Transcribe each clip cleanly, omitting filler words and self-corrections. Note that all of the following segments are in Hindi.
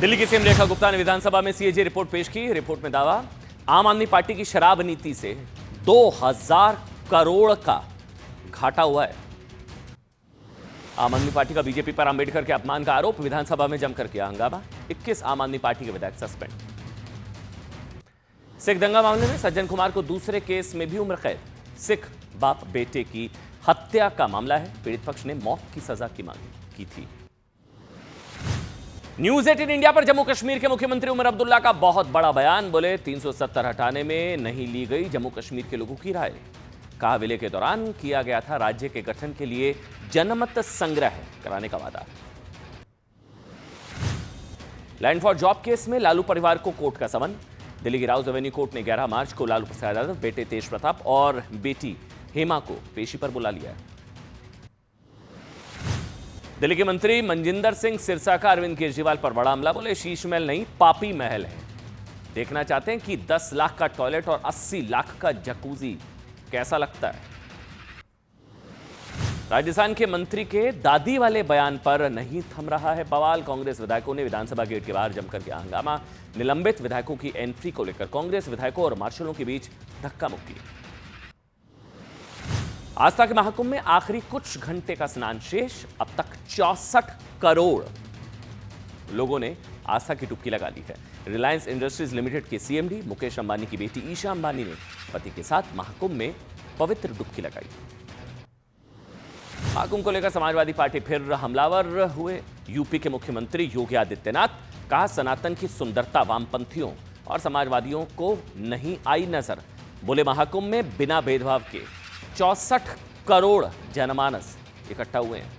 दिल्ली की सीएम रेखा गुप्ता ने विधानसभा में सीएजी रिपोर्ट पेश की। रिपोर्ट में दावा, आम आदमी पार्टी की शराब नीति से 2000 करोड़ का घाटा हुआ है। आम आदमी पार्टी का बीजेपी पर अंबेडकर के अपमान का आरोप, विधानसभा में जमकर किया हंगामा। 21 आम आदमी पार्टी के विधायक सस्पेंड। सिख दंगा मामले में सज्जन कुमार को दूसरे केस में भी उम्र कैद। सिख बाप बेटे की हत्या का मामला है। पीड़ित पक्ष ने मौत की सजा की मांग की थी। न्यूज 18 इंडिया पर जम्मू कश्मीर के मुख्यमंत्री उमर अब्दुल्ला का बहुत बड़ा बयान। बोले 370 हटाने में नहीं ली गई जम्मू कश्मीर के लोगों की राय। कहा विलय के दौरान किया गया था राज्य के गठन के लिए जनमत संग्रह कराने का वादा। लैंड फॉर जॉब केस में लालू परिवार को कोर्ट का समन। दिल्ली की राउज एवेन्यू कोर्ट ने 11 मार्च को लालू प्रसाद यादव, बेटे तेज प्रताप और बेटी हेमा को पेशी पर बुला लिया है। दिल्ली के मंत्री मनजिंदर सिंह सिरसा का अरविंद केजरीवाल पर बड़ा हमला। बोले शीश महल नहीं, पापी महल है। देखना चाहते हैं कि 10 लाख का टॉयलेट और 80 लाख का जकूजी कैसा लगता है। राजस्थान के मंत्री के दादी वाले बयान पर नहीं थम रहा है बवाल। कांग्रेस विधायकों ने विधानसभा गेट के बाहर जमकर किया हंगामा। निलंबित विधायकों की एंट्री को लेकर कांग्रेस विधायकों और मार्शलों के बीच धक्का मुक्की। आस्था के महाकुंभ में आखिरी कुछ घंटे का स्नान शेष। अब तक 64 करोड़ लोगों ने आस्था की डुबकी लगा ली है। रिलायंस इंडस्ट्रीज लिमिटेड के सीएमडी मुकेश अंबानी की बेटी ईशा अंबानी ने पति के साथ महाकुंभ में पवित्र डुबकी लगाई। महाकुंभ को लेकर समाजवादी पार्टी फिर हमलावर हुए। यूपी के मुख्यमंत्री योगी आदित्यनाथ, कहा सनातन की सुंदरता वामपंथियों और समाजवादियों को नहीं आई नजर। बोले महाकुंभ में बिना भेदभाव के 64 करोड़ जनमानस इकट्ठा हुए हैं।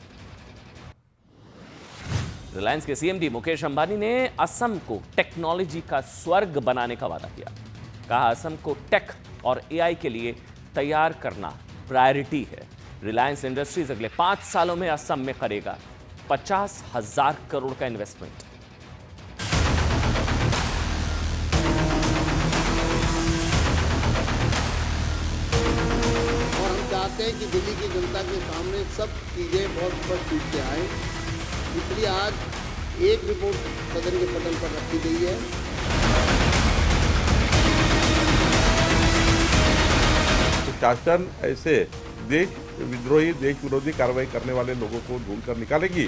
रिलायंस के सीएमडी मुकेश अंबानी ने असम को टेक्नोलॉजी का स्वर्ग बनाने का वादा किया। कहा असम को टेक और एआई के लिए तैयार करना प्रायोरिटी है। रिलायंस इंडस्ट्रीज अगले 5 सालों में असम में करेगा 50,000 करोड़ का इन्वेस्टमेंट। चाहते हैं कि दिल्ली की जनता के सामने सब चीजें बहुत स्पष्ट रूप से आए, इसलिए आज एक रिपोर्ट सदन के पटल पर रखी गई है। शासन ऐसे देश विद्रोही, देश विरोधी कार्रवाई करने वाले लोगों को ढूंढकर निकालेगी।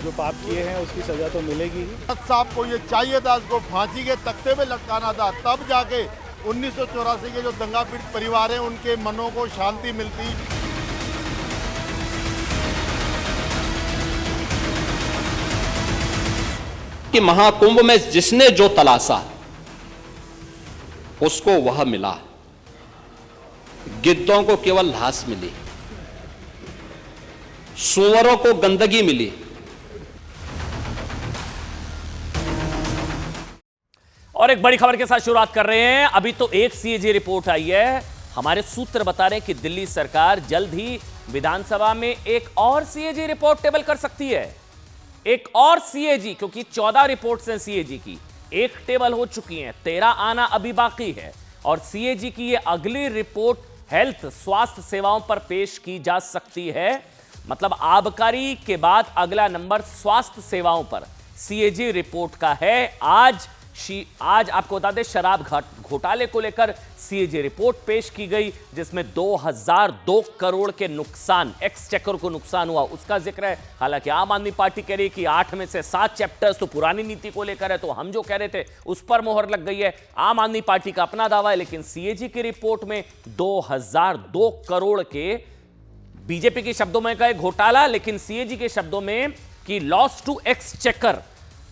जो पाप किए हैं उसकी सजा तो मिलेगी ही। साहब को ये चाहिए था, उसको फांसी के तख्ते पे लटकाना था, तब जाके 1984 के जो दंगा पीड़ित परिवार हैं उनके मनों को शांति मिलती। कि महाकुंभ में जिसने जो तलाशा उसको वह मिला। गिद्धों को केवल घास मिली, सुअरों को गंदगी मिली। और एक बड़ी खबर के साथ शुरुआत कर रहे हैं। अभी तो एक सीएजी रिपोर्ट आई है। हमारे सूत्र बता रहे हैं कि दिल्ली सरकार जल्द ही विधानसभा में एक और सीएजी रिपोर्ट टेबल कर सकती है। एक और सीएजी, क्योंकि 14 रिपोर्ट्स हैं सीएजी की, एक टेबल हो चुकी हैं, 13 आना अभी बाकी है। और सीएजी की ये अगली रिपोर्ट हेल्थ, स्वास्थ्य सेवाओं पर पेश की जा सकती है। मतलब आबकारी के बाद अगला नंबर स्वास्थ्य सेवाओं पर सीएजी रिपोर्ट का है। आज आपको बता दें, शराब घोटाले को लेकर सीएजी रिपोर्ट पेश की गई, जिसमें 2002 करोड़ के नुकसान, एक्सचेकर को नुकसान हुआ, उसका जिक्र है। हालांकि आम आदमी पार्टी कह रही है कि 8 में से 7 चैप्टर्स तो पुरानी नीति को लेकर है, तो हम जो कह रहे थे उस पर मोहर लग गई है। आम आदमी पार्टी का अपना दावा है, लेकिन सीएजी की रिपोर्ट में 2002 करोड़ के, बीजेपी के शब्दों में कहे घोटाला, लेकिन सीएजी के शब्दों में कि लॉस टू एक्सचेकर,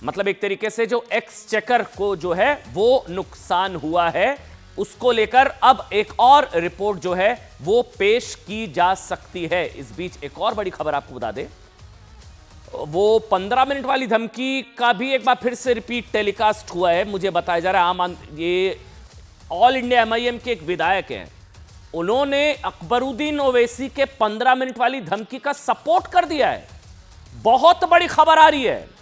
मतलब एक तरीके से जो एक्सचेकर को जो है वो नुकसान हुआ है, उसको लेकर अब एक और रिपोर्ट जो है वो पेश की जा सकती है। इस बीच एक और बड़ी खबर आपको बता दें, वो 15 मिनट वाली धमकी का भी एक बार फिर से रिपीट टेलीकास्ट हुआ है। मुझे बताया जा रहा है ये ऑल इंडिया एमआईएम के एक विधायक हैं, उन्होंने अकबरुद्दीन ओवैसी के 15 मिनट वाली धमकी का सपोर्ट कर दिया है। बहुत बड़ी खबर आ रही है।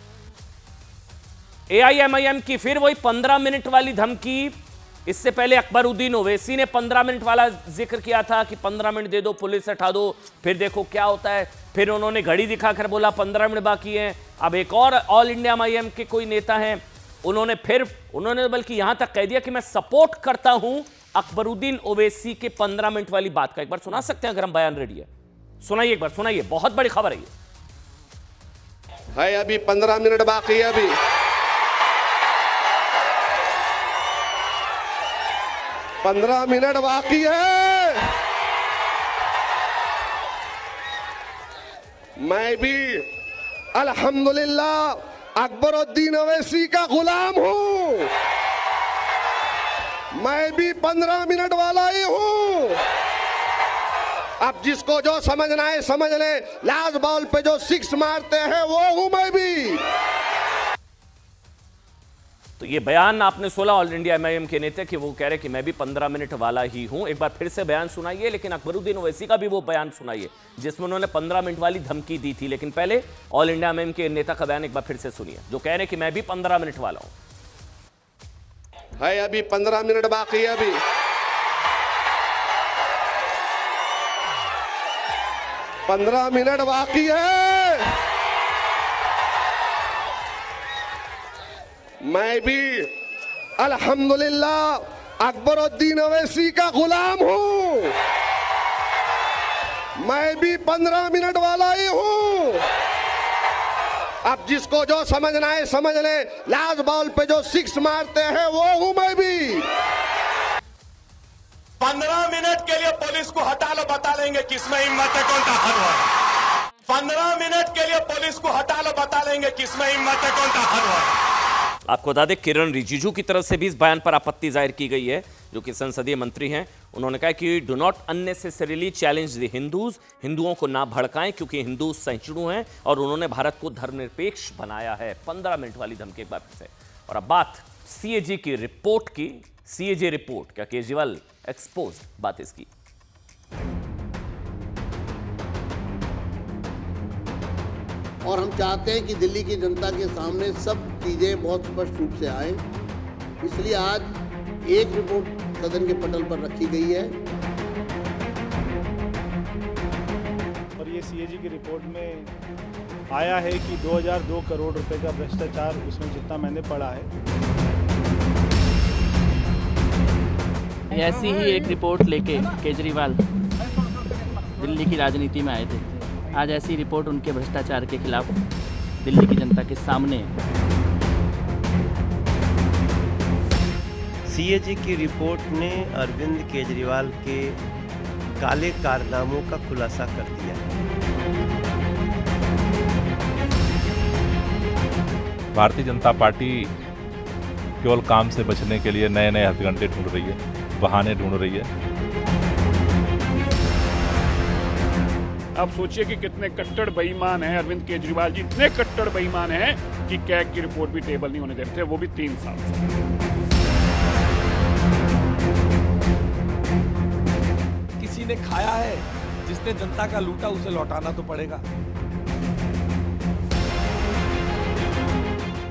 एआईएमआईएम की फिर वही 15 मिनट वाली धमकी इससे पहले अकबरुद्दीन ओवैसी ने 15 मिनट वाला जिक्र किया था कि 15 मिनट दे दो, पुलिस हटा दो, फिर देखो क्या होता है। फिर उन्होंने घड़ी दिखाकर बोला 15 मिनट बाकी हैं। अब एक और ऑल इंडिया MIM के कोई नेता हैं, उन्होंने बल्कि यहां तक कह दिया कि मैं सपोर्ट करता हूं अकबरुद्दीन ओवैसी के 15 मिनट वाली बात का। एक बार सुना सकते हैं अगर हम बयान रेडी है? सुनाइए, एक बार सुनाइए, बहुत बड़ी खबर है ये। अभी 15 मिनट बाकी है। अभी 15 मिनट बाकी है। मैं भी अल्हम्दुलिल्लाह अकबरुद्दीन ओवैसी का गुलाम हूं। मैं भी 15 मिनट वाला ही हूं। अब जिसको जो समझना है समझ ले। लास्ट बॉल पे जो 6 मारते हैं वो हूं मैं भी। तो ये बयान आपने 16 ऑल इंडिया MIM के नेता कि वो कह रहे कि मैं भी 15 मिनट वाला ही हूं। एक बार फिर से बयान सुनाइए, लेकिन अकबरुद्दीन ओवैसी का भी वो बयान सुनाइए जिसमें उन्होंने 15 मिनट वाली धमकी दी थी। लेकिन पहले ऑल इंडिया MIM के नेता का बयान एक बार फिर से सुनिए, जो कह रहे कि मैं भी 15 मिनट वाला हूं। अभी 15 मिनट बाकी है। अभी 15 मिनट बाकी है। मैं भी अल्हम्दुलिल्लाह अकबरुद्दीन ओवैसी का गुलाम हूं। मैं भी 15 मिनट वाला ही हूं। अब जिसको जो समझना है समझ ले। लास्ट बॉल पे जो 6 मारते हैं वो हूं मैं भी। 15 मिनट के लिए पुलिस को हटा लो, बता लेंगे किसमें हिम्मत है, कौन ताकतवर है। 15 मिनट के लिए पुलिस को हटा लो, बता लेंगे किसमें हिम्मत है, कौन ताकतवर है। आपको बता दें किरण रिजिजू की तरफ से भी इस बयान पर आपत्ति जाहिर की गई है, जो कि संसदीय मंत्री हैं। उन्होंने कहा कि do not unnecessarily challenge the Hindus, हिंदुओं को ना भड़काएं क्योंकि हिंदू सहिष्णु हैं और उन्होंने भारत को धर्मनिरपेक्ष बनाया है। 15 मिनट वाली धमकी एक बार फिर से। और अब बात CAG की रिपोर्ट की। CAG रिपोर्ट, क्या केजरीवाल एक्सपोज, बात इसकी। और हम चाहते हैं कि दिल्ली की जनता के सामने सब चीज़ें बहुत स्पष्ट रूप से आए, इसलिए आज एक रिपोर्ट सदन के पटल पर रखी गई है। और ये CAG की रिपोर्ट में आया है कि 2002 करोड़ रुपए का भ्रष्टाचार, उसमें जितना मैंने पढ़ा है। ऐसी ही एक रिपोर्ट लेके केजरीवाल दिल्ली की राजनीति में आए थे। आज ऐसी रिपोर्ट उनके भ्रष्टाचार के खिलाफ दिल्ली की जनता के सामने है। CAG की रिपोर्ट ने अरविंद केजरीवाल के काले कारनामों का खुलासा कर दिया। भारतीय जनता पार्टी केवल काम से बचने के लिए नए नए हथकंडे ढूंढ रही है, बहाने ढूंढ रही है। आप सोचिए कि कितने कट्टर बेईमान हैं अरविंद केजरीवाल जी। इतने कट्टर बेईमान हैं कि कैग की रिपोर्ट भी टेबल नहीं होने देते, वो भी 3 साल से। किसी ने खाया है, जिसने जनता का लूटा उसे लौटाना तो पड़ेगा।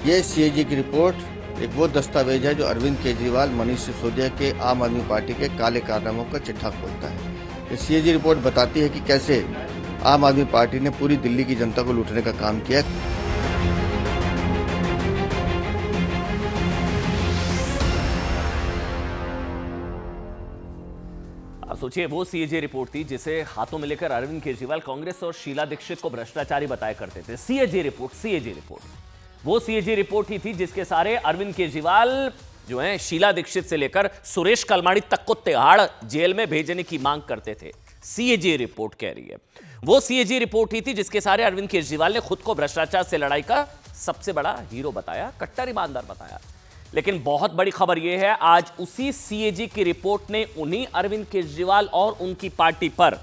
ये CAG की रिपोर्ट एक वो दस्तावेज है जो अरविंद केजरीवाल, मनीष सिसोदिया के आम आदमी पार्टी के काले कारनामों का चिट्ठा खोलता है। ये CAG रिपोर्ट बताती है कि कैसे आम आदमी पार्टी ने पूरी दिल्ली की जनता को लूटने का काम किया। आप सोचिए, वो CAG रिपोर्ट थी जिसे हाथों में लेकर अरविंद केजरीवाल कांग्रेस और शीला दीक्षित को भ्रष्टाचारी बताया करते थे। CAG रिपोर्ट वो CAG रिपोर्ट ही थी जिसके सारे अरविंद केजरीवाल जो है शीला दीक्षित से लेकर सुरेश कलमाड़ी तक को तिहाड़ जेल में भेजने की मांग करते थे। CAG रिपोर्ट कह रही है। वो CAG रिपोर्ट ही थी जिसके सारे अरविंद केजरीवाल ने खुद को भ्रष्टाचार से लड़ाई का सबसे बड़ा हीरो बताया, कट्टर ईमानदार बताया। लेकिन बहुत बड़ी खबर यह है, आज उसी CAG की रिपोर्ट ने उन्हीं अरविंद केजरीवाल और उनकी पार्टी पर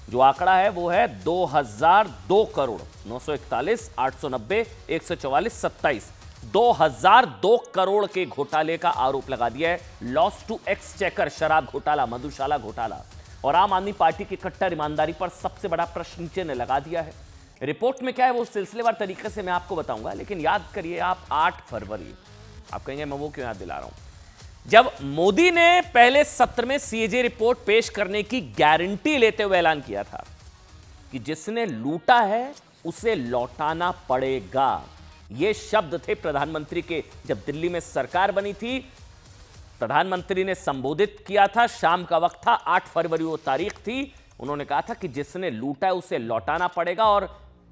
जो आंकड़ा है वो है 2002 करोड़ 941 890 144 27 2002 करोड़ के घोटाले का आरोप लगा दिया है। लॉस टू एक्सचेकर शराब घोटाला, मधुशाला घोटाला और आम आदमी पार्टी की कट्टर ईमानदारी पर सबसे बड़ा प्रश्न चिन्ह लगा दिया है। रिपोर्ट में क्या है वो सिलसिलेवार तरीके से मैं आपको बताऊंगा, लेकिन याद करिए आप 8 फरवरी, आप कहेंगे मैं वो क्यों याद दिला रहा हूं, जब मोदी ने पहले सत्र में सीएजी रिपोर्ट पेश करने की गारंटी लेते हुए ऐलान किया था कि जिसने लूटा है उसे लौटाना पड़ेगा। ये शब्द थे प्रधानमंत्री के। जब दिल्ली में सरकार बनी थी, प्रधानमंत्री ने संबोधित किया था, शाम का वक्त था, 8 फरवरी वो तारीख थी। उन्होंने कहा था कि जिसने लूटा है उसे लौटाना पड़ेगा और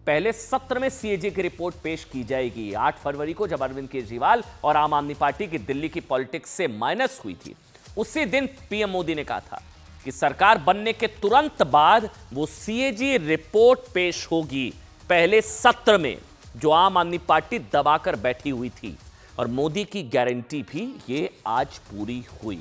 पहले सत्र में सीएजी की रिपोर्ट पेश की जाएगी। 8 फरवरी को जब अरविंद केजरीवाल और आम आदमी पार्टी की दिल्ली की पॉलिटिक्स से माइनस हुई थी, उसी दिन पीएम मोदी ने कहा था कि सरकार बनने के तुरंत बाद वो सीएजी रिपोर्ट पेश होगी पहले सत्र में, जो आम आदमी पार्टी दबाकर बैठी हुई थी। और मोदी की गारंटी भी ये आज पूरी हुई।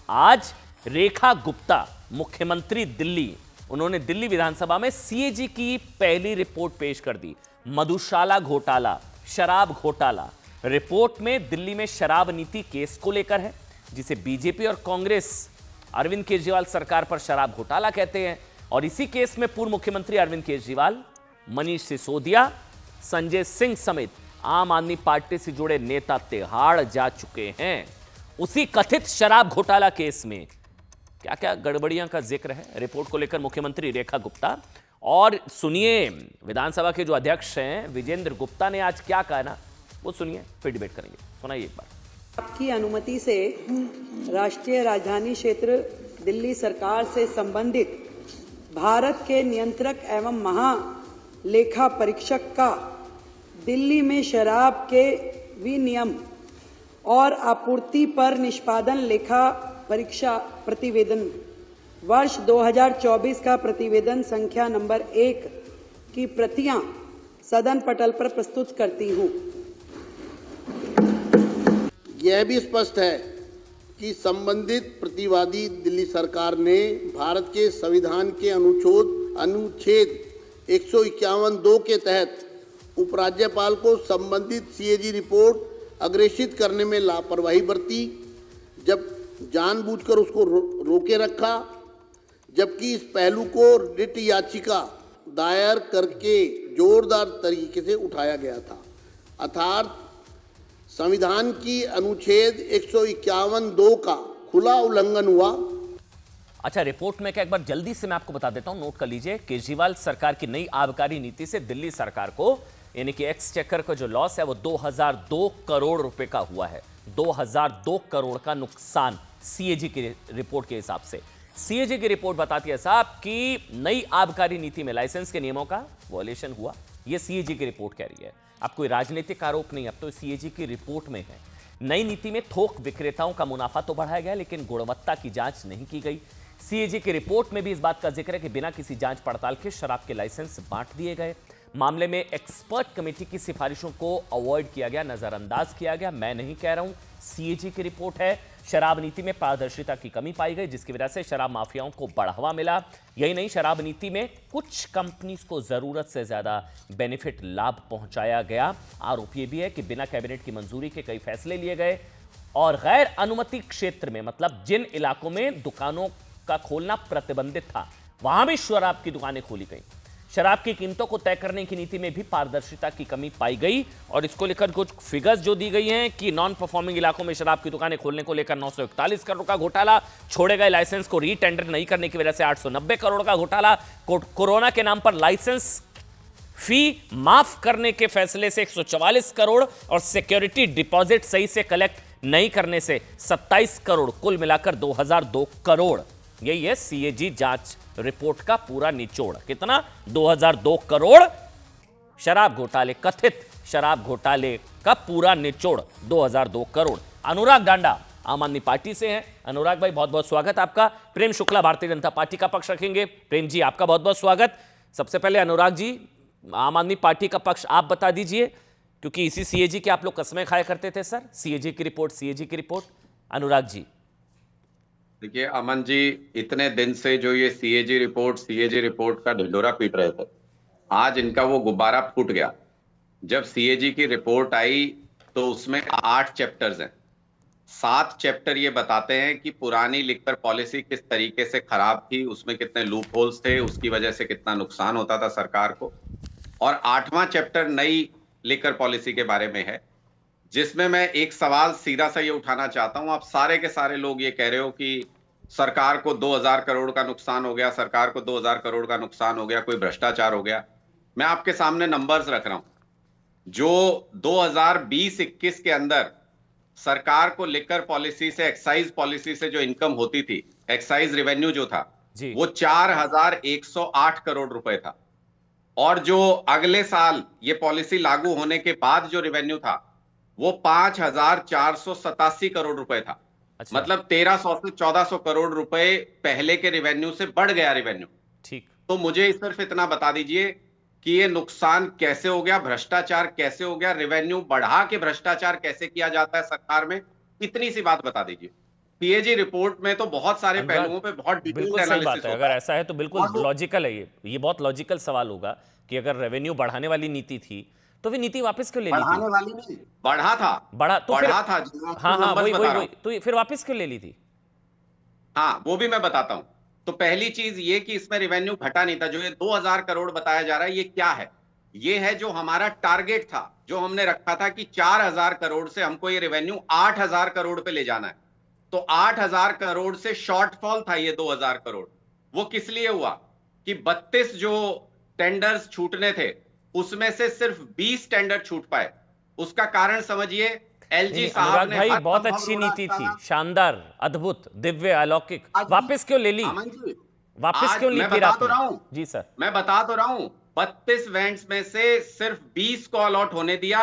आज रेखा गुप्ता, मुख्यमंत्री दिल्ली, उन्होंने दिल्ली विधानसभा में सीएजी की पहली रिपोर्ट पेश कर दी। मधुशाला घोटाला, शराब घोटाला। रिपोर्ट में दिल्ली में शराब नीति केस को लेकर है, जिसे बीजेपी और कांग्रेस अरविंद केजरीवाल सरकार पर शराब घोटाला कहते हैं। और इसी केस में पूर्व मुख्यमंत्री अरविंद केजरीवाल, मनीष सिसोदिया, संजय सिंह समेत आम आदमी पार्टी से जुड़े नेता तिहाड़ जा चुके हैं। उसी कथित शराब घोटाला केस में क्या क्या गड़बड़ियां का जिक्र है, रिपोर्ट को लेकर मुख्यमंत्री रेखा गुप्ता। और सुनिए विधानसभा के जो अध्यक्ष हैं विजेंद्र गुप्ता ने आज क्या कहा ना, वो सुनिए, फिर डिबेट करेंगे। सुनाइए एक बार। आपकी अनुमति से राष्ट्रीय राजधानी क्षेत्र दिल्ली सरकार से संबंधित भारत के नियंत्रक एवं महालेखा परीक्षक का दिल्ली में शराब के विनियम और आपूर्ति पर निष्पादन लेखा परीक्षा प्रतिवेदन वर्ष 2024 का प्रतिवेदन संख्या नंबर 1 की प्रतियां सदन पटल पर प्रस्तुत करती हूं। यह भी स्पष्ट है कि संबंधित प्रतिवादी दिल्ली सरकार ने भारत के संविधान के अनुच्छेद 151(2) के तहत उपराज्यपाल को संबंधित सीएजी रिपोर्ट अग्रेषित करने में लापरवाही बरती, जब जानबूझकर उसको रोके रखा, जबकि इस पहलू को रिट याचिका दायर करके जोरदार तरीके से उठाया गया था। अर्थात संविधान की अनुच्छेद 151(2) का खुला उल्लंघन हुआ। अच्छा, रिपोर्ट में क्या, एक बार जल्दी से मैं आपको बता देता हूं, नोट कर लीजिए। केजरीवाल सरकार की नई आबकारी नीति से दिल्ली सरकार को, यानी कि एक्सचेकर का जो लॉस है वो 2002 करोड़ रुपए का हुआ है। 2002 करोड़ का नुकसान सीएजी की रिपोर्ट के हिसाब से। सीएजी की रिपोर्ट बताती है साहब कि नई आबकारी नीति में लाइसेंस के नियमों का वॉयलेशन हुआ। यह सीएजी की रिपोर्ट कह रही है। अब कोई राजनीतिक आरोप नहीं, अब तो सीएजी की रिपोर्ट में है। नई नीति में थोक विक्रेताओं का मुनाफा तो बढ़ाया गया, लेकिन गुणवत्ता की जांच नहीं की गई। सीएजी की रिपोर्ट में भी इस बात का जिक्र है कि बिना किसी जांच पड़ताल के शराब के लाइसेंस बांट दिए गए। मामले में एक्सपर्ट कमेटी की सिफारिशों को अवॉइड किया गया, नजरअंदाज किया गया। मैं नहीं कह रहा हूं, सीएजी की रिपोर्ट है। शराब नीति में पारदर्शिता की कमी पाई गई, जिसकी वजह से शराब माफियाओं को बढ़ावा मिला। यही नहीं, शराब नीति में कुछ कंपनीज को जरूरत से ज्यादा बेनिफिट लाभ पहुंचाया गया। आरोप यह भी है कि बिना कैबिनेट की मंजूरी के कई फैसले लिए गए और गैर अनुमति क्षेत्र में, मतलब जिन इलाकों में दुकानों का खोलना प्रतिबंधित था, वहां भी शराब की दुकानें खोली गई। शराब की कीमतों को तय करने की नीति में भी पारदर्शिता की कमी पाई गई। और इसको लेकर कुछ फिगर्स जो दी गई हैं कि नॉन परफॉर्मिंग इलाकों में शराब की दुकानें खोलने को लेकर 941 करोड़ का घोटाला, छोड़े गए लाइसेंस को रीटेंडर नहीं करने की वजह से 890 करोड़ का घोटाला, कोरोना के नाम पर लाइसेंस फी माफ करने के फैसले से 144 करोड़ और सिक्योरिटी डिपॉजिट सही से कलेक्ट नहीं करने से 27 करोड़, कुल मिलाकर 2002 करोड़। यही है सीएजी जांच रिपोर्ट का पूरा निचोड़। कितना? 2002 करोड़ शराब घोटाले, कथित शराब घोटाले का पूरा निचोड़ 2002 करोड़। अनुराग डांडा आम आदमी पार्टी से हैं। अनुराग भाई, बहुत बहुत स्वागत आपका। प्रेम शुक्ला भारतीय जनता पार्टी का पक्ष रखेंगे। प्रेम जी, आपका बहुत बहुत स्वागत। सबसे पहले अनुराग जी, आम आदमी पार्टी का पक्ष आप बता दीजिए, क्योंकि इसी सीएजी के आप लोग कसमें खाया करते थे सर। सीएजी की रिपोर्ट। अनुराग जी, देखिए अमन जी, इतने दिन से जो ये सीएजी रिपोर्ट का ढिंढोरा पीट रहे थे, आज इनका वो गुब्बारा फूट गया। जब सीएजी की रिपोर्ट आई तो उसमें 8 चैप्टर्स हैं। 7 चैप्टर ये बताते हैं कि पुरानी लिकर पॉलिसी किस तरीके से खराब थी, उसमें कितने लूप होल्स थे, उसकी वजह से कितना नुकसान होता था सरकार को। और 8वां चैप्टर नई लिकर पॉलिसी के बारे में है। जिसमें मैं एक सवाल सीधा सा ये उठाना चाहता हूं। आप सारे के सारे लोग ये कह रहे हो कि सरकार को 2000 करोड़ का नुकसान हो गया, सरकार को 2000 करोड़ का नुकसान हो गया, कोई भ्रष्टाचार हो गया। मैं आपके सामने नंबर्स रख रहा हूं। जो 2020-21 के अंदर सरकार को लिकर पॉलिसी से, एक्साइज पॉलिसी से जो इनकम होती थी, एक्साइज रेवेन्यू जो था वो 4108 करोड़ रुपए था। और जो अगले साल ये पॉलिसी लागू होने के बाद जो रेवेन्यू था वो 5487 करोड़ रुपए था। अच्छा। मतलब 1300 से 1400 करोड़ रुपए पहले के रेवेन्यू से बढ़ गया रेवेन्यू। ठीक। तो मुझे सिर्फ इतना बता दीजिए कि ये नुकसान कैसे हो गया, भ्रष्टाचार कैसे हो गया, रेवेन्यू बढ़ा के भ्रष्टाचार कैसे किया जाता है सरकार में, इतनी सी बात बता दीजिए। सीएजी रिपोर्ट में तो बहुत सारे पहलुओं पे बहुत डिटेल्ड एनालिसिस है। अगर ऐसा है तो बिल्कुल लॉजिकल है। ये बहुत लॉजिकल सवाल होगा कि अगर रेवेन्यू बढ़ाने वाली नीति थी तो वे नीति वापस क्यों ले ली थी? बढ़ाने वाली नहीं, बढ़ा था। बढ़ा तो बढ़ा था। हाँ, वही तो फिर वापस क्यों ले ली थी? हाँ, वो भी मैं बताता हूं। तो पहली चीज ये कि इसमें रेवेन्यू घटा नहीं था। जो ये 2000 करोड़ बताया जा रहा है, ये क्या है? ये है जो हमारा टारगेट था, जो हमने रखा था कि 4000 करोड़ से हमको ये रेवेन्यू 8000 करोड़ पे ले जाना है। तो 8000 करोड़ से शॉर्टफॉल था ये 2000 करोड़। वो किस लिए हुआ कि 32 जो टेंडर्स छूटने थे उसमें से सिर्फ 20 टेंडर छूट पाए। उसका कारण समझिए, एलजी साहब ने भाई बहुत अच्छी नीति थी, शानदार, अद्भुत, दिव्य, अलौकिक, वापस क्यों ले ली? वापस क्यों ली? मैं बता तो रहा हूं जी सर, मैं बता तो रहा हूं 32 वेंट्स में से सिर्फ 20 को अलॉट होने दिया।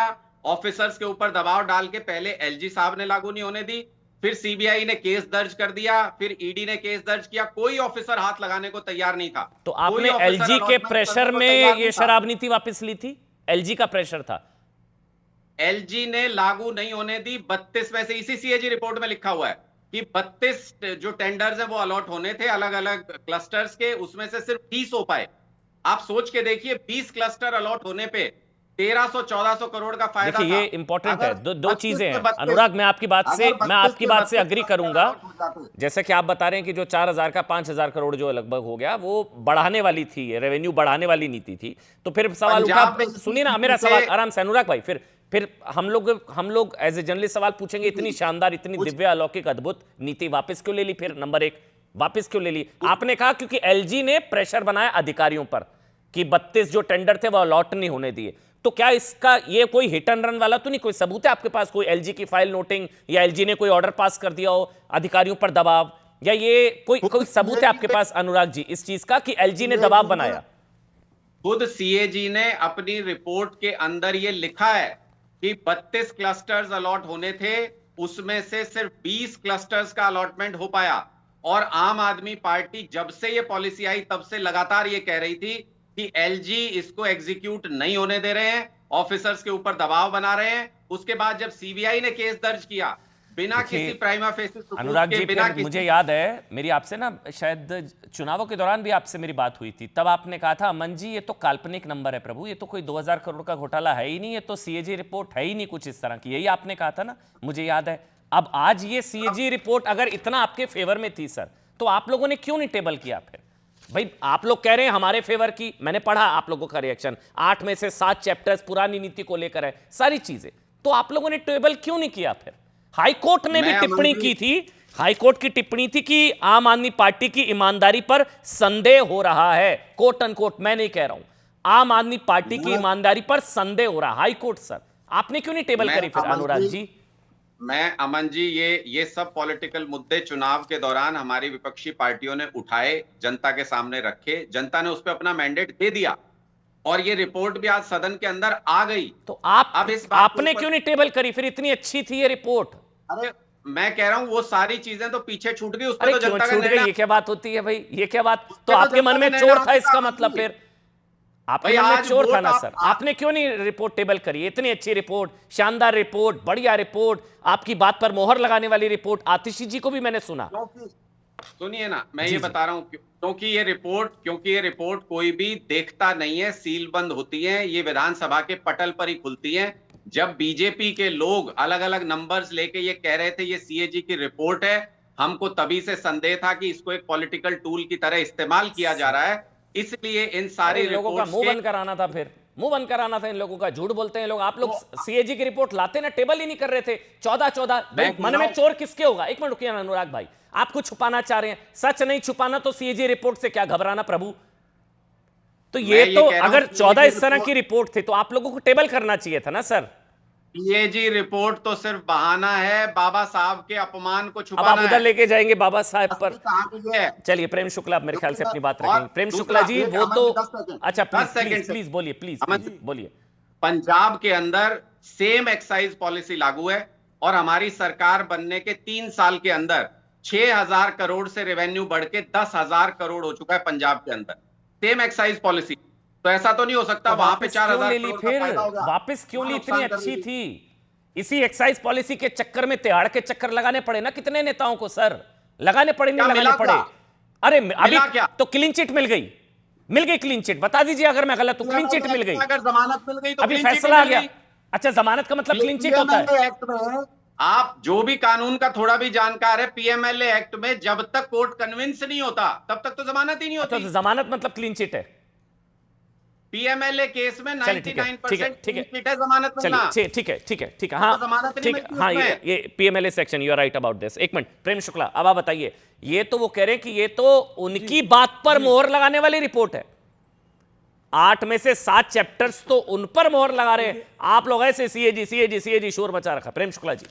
ऑफिसर्स के ऊपर दबाव डाल के पहले एलजी साहब ने लागू नहीं होने दी, फिर सीबीआई ने केस दर्ज कर दिया, फिर ईडी ने केस दर्ज किया। कोई ऑफिसर हाथ लगाने को तैयार नहीं था। तो आपने एलजी के प्रेशर में ये शराब नीति वापस ली थी? एलजी का प्रेशर था, एलजी ने लागू नहीं होने दी। 32 में से, इसी सीएजी रिपोर्ट में लिखा हुआ है कि 32 जो टेंडर्स है वो अलॉट होने थे अलग अलग क्लस्टर्स के, उसमें से सिर्फ 20 हो पाए। आप सोच के देखिए, 20 क्लस्टर अलॉट होने पे 1300-1400 करोड़ का फायदा था। ये इंपॉर्टेंट है। दो चीजें हैं अनुराग, मैं आपकी बात से अग्री करूंगा। जैसे कि आप बता रहे हैं कि जो 4000 का 5000 करोड़ जो लगभग हो गया, वो बढ़ाने वाली थी, रेवेन्यू बढ़ाने वाली नीति थी। तो फिर सवाल उठा, सुनिए ना मेरा सवाल आराम से अनुराग भाई। फिर हम लोग एज ए जर्नलिस्ट सवाल पूछेंगे, इतनी शानदार, इतनी दिव्य, अलौकिक, अद्भुत नीति वापस क्यों ले ली? फिर नंबर एक, वापस क्यों ले ली? आपने कहा क्योंकि एलजी ने प्रेशर बनाया अधिकारियों पर कि 32 जो टेंडर थे वो अलॉट नहीं होने दिए। तो क्या इसका ये कोई हिट एंड रन वाला तो नहीं? कोई सबूत है आपके पास? कोई एलजी की फाइल नोटिंग या एलजी ने कोई ऑर्डर पास कर दिया हो, अधिकारियों पर दबाव, या ये कोई सबूत है आपके पास अनुराग जी इस चीज का कि एलजी ने दबाव बनाया? खुद सीएजी ने अपनी रिपोर्ट के अंदर ये लिखा है कि 32 क्लस्टर्स अलॉट होने थे, उसमें से सिर्फ 20 क्लस्टर्स का अलॉटमेंट हो पाया। और आम आदमी पार्टी जब से ये पॉलिसी आई तब से लगातार ये कह रही थी कि एलजी इसको एग्जीक्यूट नहीं होने दे रहे हैं, ऑफिसर्स के ऊपर दबाव बना रहे हैं। उसके बाद जब सीबीआई ने केस दर्ज किया बिना किसी प्राइमा फेसी सबूत के, अनुराग जी, मुझे याद है मेरी आपसे ना शायद चुनावों के दौरान भी आपसे मेरी बात हुई थी। तब आपने कहा था, अमन जी ये तो काल्पनिक नंबर है प्रभु, ये तो कोई 2000 करोड़ का घोटाला है ही नहीं, ये तो सीएजी रिपोर्ट है ही नहीं कुछ इस तरह की। यही आपने कहा था ना, मुझे याद है। अब आज ये सीएजी रिपोर्ट अगर इतना आपके फेवर में थी सर, तो आप लोगों ने क्यों नहीं टेबल किया? फिर भाई आप लोग कह रहे हैं हमारे फेवर की, मैंने पढ़ा आप लोगों का रिएक्शन, 8 में से 7 चैप्टर्स पुरानी नीति को लेकर है, सारी चीजें, तो आप लोगों ने टेबल क्यों नहीं किया? फिर हाई कोर्ट ने भी टिप्पणी की थी, हाई कोर्ट की टिप्पणी थी कि आम आदमी पार्टी की ईमानदारी पर संदेह हो रहा है, कोट अनकोट, मैं नहीं कह रहा हूं, आम आदमी पार्टी की ईमानदारी पर संदेह हो रहा है। हाई कोर्ट सर, आपने क्यों नहीं टेबल करी फिर अनुराग जी? मैं अमन जी, ये सब पॉलिटिकल मुद्दे चुनाव के दौरान हमारी विपक्षी पार्टियों ने उठाए, जनता के सामने रखे, जनता ने उस पर अपना मैंडेट दे दिया और ये रिपोर्ट भी आज सदन के अंदर आ गई। तो आपने क्यों नहीं टेबल करी फिर? इतनी अच्छी थी ये रिपोर्ट। अरे मैं कह रहा हूं वो सारी चीजें तो पीछे छूट गई, उस पर तो जनता का छूट गई, ये क्या बात होती है भाई? ये क्या बात? तो आपके मन में चोर था इसका मतलब? फिर आपके मन में चोर था ना सर? आपने क्यों नहीं रिपोर्ट टेबल करी? इतनी अच्छी रिपोर्ट, शानदार रिपोर्ट, बढ़िया रिपोर्ट, आपकी बात पर मोहर लगाने वाली रिपोर्ट। आतिशी जी को भी मैंने सुना। सुनिए ना, मैं ये बता रहा हूं क्योंकि ये रिपोर्ट कोई भी देखता नहीं है, सील बंद होती है, ये विधानसभा के पटल पर ही खुलती है। जब बीजेपी के लोग अलग अलग नंबर्स लेके ये कह रहे थे ये सीएजी की रिपोर्ट है, हमको तभी से संदेह था कि इसको एक पॉलिटिकल टूल की तरह इस्तेमाल किया जा रहा है, इसलिए इन सारी लोगों का मुंह बंद कराना था। फिर मुंह बंद कराना था इन लोगों का। झूठ बोलते हैं लोग। आप लोग सीएजी की रिपोर्ट लाते ना, टेबल ही नहीं कर रहे थे। 14 मन में चोर किसके होगा? एक मिनट रुकिए अनुराग भाई, आपको छुपाना चाह रहे हैं, सच नहीं छुपाना तो सीएजी रिपोर्ट से क्या घबराना प्रभु। तो ये तो अगर 14 इस तरह की रिपोर्ट थी तो आप लोगों को टेबल करना चाहिए था ना सर। सीएजी रिपोर्ट तो सिर्फ बहाना है बाबा साहब के अपमान को अब छुपाना आप उधर है। लेके जाएंगे बाबा साहब पर। कहां पे है? चलिए प्रेम शुक्ला आप मेरे ख्याल से अपनी बात रखेंगे। प्रेम शुक्ला जी वो तो अच्छा प्लीज बोलिए, प्लीज बोलिए। पंजाब के अंदर सेम एक्साइज पॉलिसी लागू है और हमारी सरकार बनने के 3 साल के अंदर 6,000 करोड़ से रेवेन्यू बढ़ के 10,000 करोड़ हो चुका है पंजाब के अंदर। Same excise policy. तो ऐसा तो नहीं हो सकता वहां पे 4,000 करोड़ का फायदा होगा। वापस क्यों ली? इतनी अच्छी थी। इसी एक्साइज पॉलिसी के चक्कर में तिहाड़ के चक्कर लगाने पड़े ना कितने नेताओं को सर, लगाने पड़े नहीं लगाने पड़े। अरे अभी तो क्लीन चिट मिल गई क्लीन चिट। बता दीजिए अगर मैं गलत हूं। क्लीन चिट मिल गई, अगर जमानत मिल गई तो अभी फैसला आ गया। अच्छा जमानत का मतलब क्लीन चिट होता है। एक्ट में आप जो भी कानून का थोड़ा भी जानकार है, पीएमएलए एक्ट में जब तक कोर्ट कन्विंस नहीं होता तब तक तो जमानत ही नहीं होती। तो जमानत मतलब क्लीन चिट है। पीएमएलए केस में 99% ठीक है जमानत मिलना। ठीक है हाँ ठीक है हाँ ये PMLA section, you are right about this. एक मिनट प्रेम शुक्ला अब आप बताइए, ये तो वो कह रहे हैं कि ये तो उनकी बात पर मोहर लगाने वाली रिपोर्ट है। 8 में से 7 चैप्टर्स तो उन पर मोहर लगा रहे हैं। आप लोग ऐसे सीएजी शोर मचा रखा। प्रेम शुक्ला जी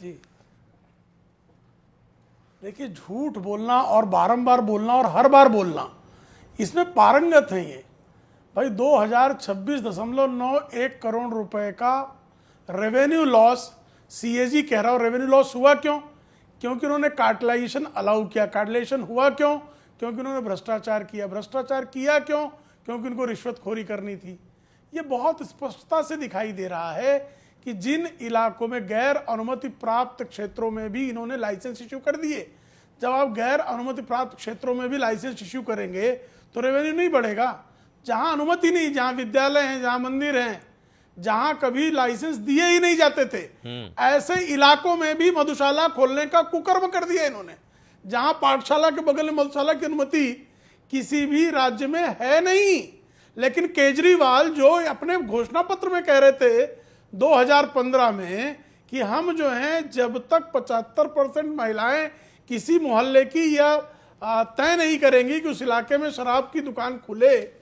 देखिए, झूठ बोलना और बारंबार बोलना और हर बार बोलना, इसमें पारंगत है ये भाई। 2026.91 करोड़ रुपए का रेवेन्यू लॉस सीएजी कह रहा हूं। रेवेन्यू लॉस हुआ क्यों? क्योंकि उन्होंने कार्टलाइजेशन अलाउ किया। कार्टलाइजेशन हुआ क्यों? क्योंकि उन्होंने भ्रष्टाचार किया। भ्रष्टाचार किया क्यों? क्योंकि उनको रिश्वतखोरी करनी थी। ये बहुत स्पष्टता से दिखाई दे रहा है कि जिन इलाकों में गैर अनुमति प्राप्त क्षेत्रों में भी इन्होंने लाइसेंस इश्यू कर दिए। जब आप गैर अनुमति प्राप्त क्षेत्रों में भी लाइसेंस इश्यू करेंगे तो रेवेन्यू नहीं बढ़ेगा। जहां अनुमति नहीं, जहां विद्यालय हैं, जहां मंदिर हैं, जहां कभी लाइसेंस दिए ही नहीं जाते थे, ऐसे इलाकों में भी मधुशाला खोलने का कुकर्म कर दिया इन्होंने। जहां पाठशाला के बगल में मधुशाला की अनुमति किसी भी राज्य में है नहीं। लेकिन केजरीवाल जो अपने घोषणा पत्र में कह रहे थे 2015 में कि हम जो हैं जब तक 75% महिलाएं किसी मोहल्ले की या तय नहीं करेंगी कि उस इलाके में शराब की दुकान खुले,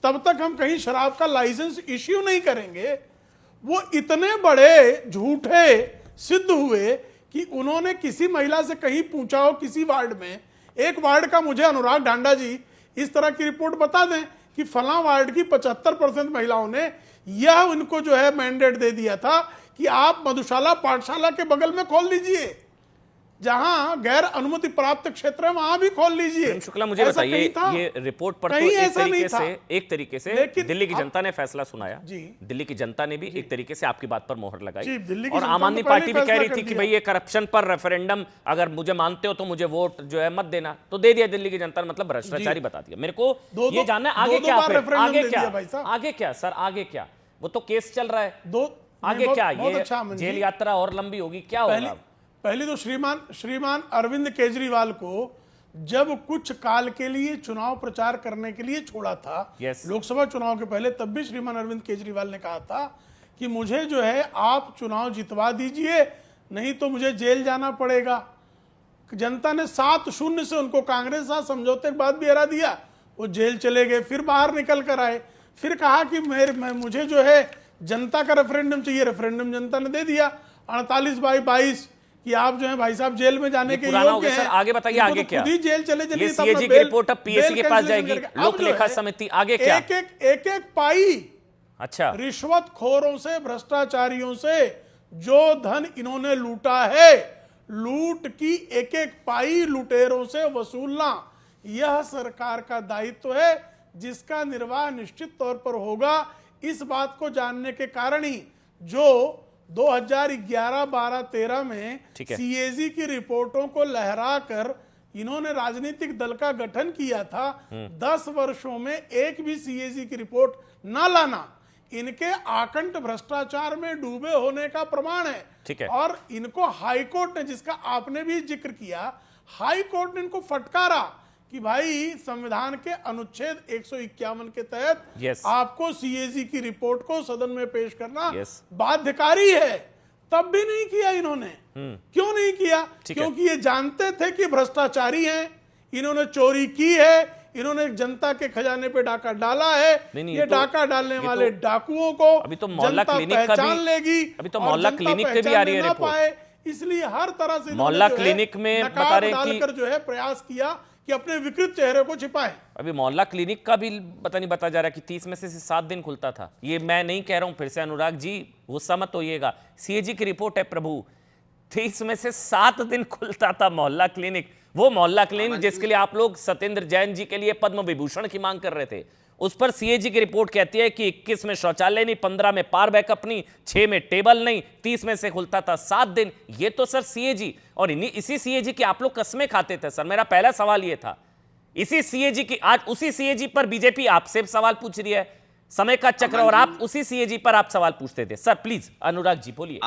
तब तक हम कहीं शराब का लाइसेंस इश्यू नहीं करेंगे। वो इतने बड़े झूठे सिद्ध हुए कि उन्होंने किसी महिला से कहीं पूछा हो, किसी वार्ड में, एक वार्ड का मुझे अनुराग ढांडा जी इस तरह की रिपोर्ट बता दें कि फला वार्ड की 75% महिलाओं ने यह उनको जो है मैंडेट दे दिया था कि आप मधुशाला पाठशाला के बगल में खोल लीजिए, जहां गैर अनुमति प्राप्त क्षेत्र है वहां भी खोल लीजिए। शुक्ला मुझे बताइए, ये रिपोर्ट पर तो एक तरीके से दिल्ली की जनता ने फैसला सुनाया। दिल्ली की जनता ने भी एक तरीके से आपकी बात पर मोहर लगाई और आम आदमी पार्टी भी कह रही थी कि भाई ये करप्शन पर रेफरेंडम अगर मुझे मानते हो तो मुझे वोट जो है मत देना, तो दे दिया दिल्ली की जनता ने, मतलब भ्रष्टाचारी बता दिया। मेरे को ये जानना है आगे क्या, आगे क्या सर, आगे क्या? वो तो केस चल रहा है, आगे क्या? ये जेल यात्रा और लंबी होगी, क्या होगा? पहले तो श्रीमान अरविंद केजरीवाल को जब कुछ काल के लिए चुनाव प्रचार करने के लिए छोड़ा था लोकसभा चुनाव के पहले, तब भी श्रीमान अरविंद केजरीवाल ने कहा था कि मुझे जो है आप चुनाव जितवा दीजिए, नहीं तो मुझे जेल जाना पड़ेगा। जनता ने 7-0 से उनको कांग्रेस साथ समझौते के बाद भी हरा दिया। वो जेल चले गए, फिर बाहर निकल कर आए, फिर कहा कि मुझे जो है जनता का रेफरेंडम चाहिए। रेफरेंडम जनता ने दे दिया 48/22 कि आप जो है भाई साहब जेल में जाने के योग्य हैं। आगे बताइए आगे क्या? खुद ही जेल चले जाइए। सीएजी की रिपोर्ट अब पीएससी के पास जाएगी, लोक लेखा समिति, आगे क्या? एक पाई अच्छा रिश्वतखोरों से, भ्रष्टाचारियों से जो धन इन्होंने लूटा है, लूट की एक पाई लुटेरों से वसूलना, यह सरकार का दायित्व है जिसका निर्वाह निश्चित तौर पर होगा। इस बात को जानने के कारण ही जो 2011, 12, 13 में सीएजी की रिपोर्टों को लहराकर इन्होंने राजनीतिक दल का गठन किया था, 10 वर्षों में एक भी सीएजी की रिपोर्ट न लाना इनके आकंठ भ्रष्टाचार में डूबे होने का प्रमाण है। और इनको हाईकोर्ट ने, जिसका आपने भी जिक्र किया, हाईकोर्ट ने इनको फटकारा कि भाई संविधान के अनुच्छेद 151 के तहत Yes. आपको सीएजी की रिपोर्ट को सदन में पेश करना Yes. बाध्यकारी है, तब भी नहीं किया इन्होंने। क्यों नहीं किया? ठीक है। क्योंकि ये जानते थे कि भ्रष्टाचारी हैं, इन्होंने चोरी की है, इन्होंने जनता के खजाने पे डाका डाला है। नहीं, ये डाका डालने वाले डाकुओं को अभी तो मोहल्ला जनता क्लिनिक का पहचान भी लेगी, अभी तो और मोहल्ला जनता क्लिनिक पे भी आ पहचानने रही है ना रिपोर्ट। पाए, इसलिए हर तरह से मोहल्ला इन्होंने जो है क्लिनिक में नकाब बता रहे हैं कि डालकर जो है प्रयास किया कि अपने विकृत चेहरे को छिपाएं। अभी मोहल्ला क्लिनिक का भी पता नहीं बता जा रहा कि 30 में से 7 दिन खुलता था। ये मैं नहीं कह रहा हूं, फिर से अनुराग जी गुस्सा मत होइएगा, सीएजी की रिपोर्ट है प्रभु, 30 में से 7 दिन खुलता था मोहल्ला क्लिनिक। वो मोहल्ला क्लिनिक जिसके लिए आप लोग सत्येंद्र जैन जी के लिए पद्म विभूषण की मांग कर रहे थे, उस पर सीएजी की रिपोर्ट कहती है कि 21 में शौचालय नहीं, 15 में पावर बैकअप नहीं, 6 में टेबल नहीं, 30 में से खुलता था 7 दिन। ये तो सर सीएजी, और इसी सीएजी की आप लोग कस्में खाते थे। सर मेरा पहला सवाल ये था, इसी सीएजी की, आज उसी सीएजी पर बीजेपी आपसे सवाल पूछ रही है, समय का चक्र, और आप उसी सीएजी पर आप सवाल पूछते थे। सर प्लीज अनुराग जी बोलिए।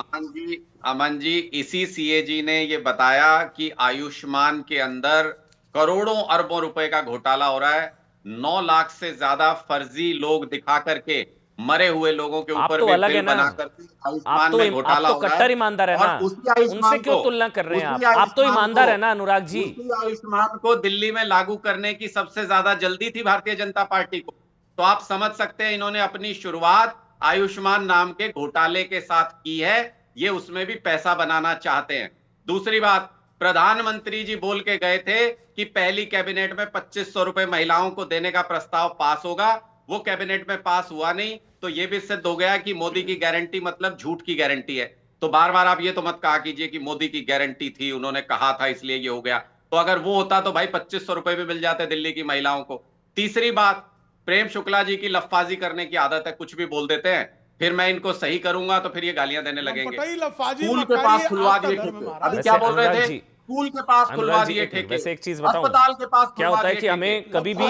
अमन जी, इसी सीएजी ने ये बताया कि आयुष्मान के अंदर करोड़ों अरबों रुपए का घोटाला हो रहा है, 9 लाख से ज्यादा फर्जी लोग दिखा करके मरे हुए लोगों के ऊपर भी बिल बना करके आयुष्मान में घोटाला हो रहा है। कट्टर ईमानदार है ना, उनसे क्यों तुलना कर रहे हैं आप तो ईमानदार है ना अनुराग जी। आयुष्मान को दिल्ली में लागू करने की सबसे ज्यादा जल्दी थी भारतीय जनता पार्टी को, तो आप समझ सकते हैं इन्होंने अपनी शुरुआत आयुष्मान नाम के घोटाले के साथ की है, ये उसमें भी पैसा बनाना चाहते हैं। दूसरी बात, प्रधानमंत्री जी बोल के गए थे कि पहली कैबिनेट में 2500 रुपए महिलाओं को देने का प्रस्ताव पास होगा, वो कैबिनेट में पास हुआ नहीं, तो ये भी सिद्ध हो गया कि मोदी की गारंटी मतलब झूठ की गारंटी है। तो बार बार आप ये तो मत कहा कीजिए कि मोदी की गारंटी थी, उन्होंने कहा था इसलिए ये हो गया। तो अगर वो होता तो भाई 2500 रुपए भी मिल जाते दिल्ली की महिलाओं को। तीसरी बात, प्रेम शुक्ला जी की लफ्फाजी करने की आदत है, कुछ भी बोल देते हैं, फिर मैं इनको सही करूंगा तो फिर ये गालियां देने लगेंगे। स्कूल के पास खुलवा दिए ठेके, अभी क्या बोल रहे थे, स्कूल के पास खुलवा दिए ठेके, वैसे एक चीज बताऊं, अस्पताल के पास क्या होता है कि हमें कभी भी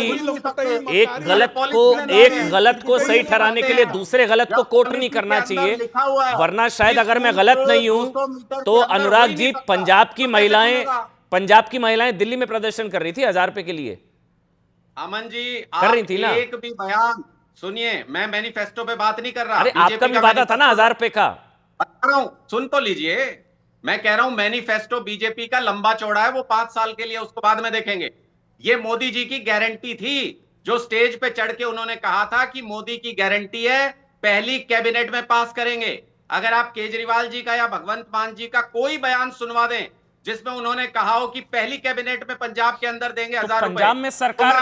एक गलत को सही ठहराने के लिए दूसरे गलत को कोट नहीं करना चाहिए, वरना शायद अगर मैं गलत नहीं हूं तो अनुराग जी, पंजाब की महिलाएं दिल्ली में प्रदर्शन कर रही थी 1000 रुपए के लिए। अमन जी कर रही थी ना, एक भी बयान सुनिए, मैं मैनिफेस्टो पे बात नहीं कर रहा। अरे आपका भी वादा था ना 1000 रुपए का, बता रहा हूं, सुन तो लीजिए। मैं कह रहा हूं मैनिफेस्टो बीजेपी का लंबा चौड़ा है, वो 5 साल के लिए, उसको बाद में देखेंगे। ये मोदी जी की गारंटी थी, जो स्टेज पे चढ़ के उन्होंने कहा था कि मोदी की गारंटी है, पहली कैबिनेट में पास करेंगे। अगर आप केजरीवाल जी का या भगवंत मान जी का कोई बयान सुनवा दें जिसमें उन्होंने कहा हो कि पहली कैबिनेट में पंजाब के अंदर देंगे 1000 रुपए, पंजाब में सरकार,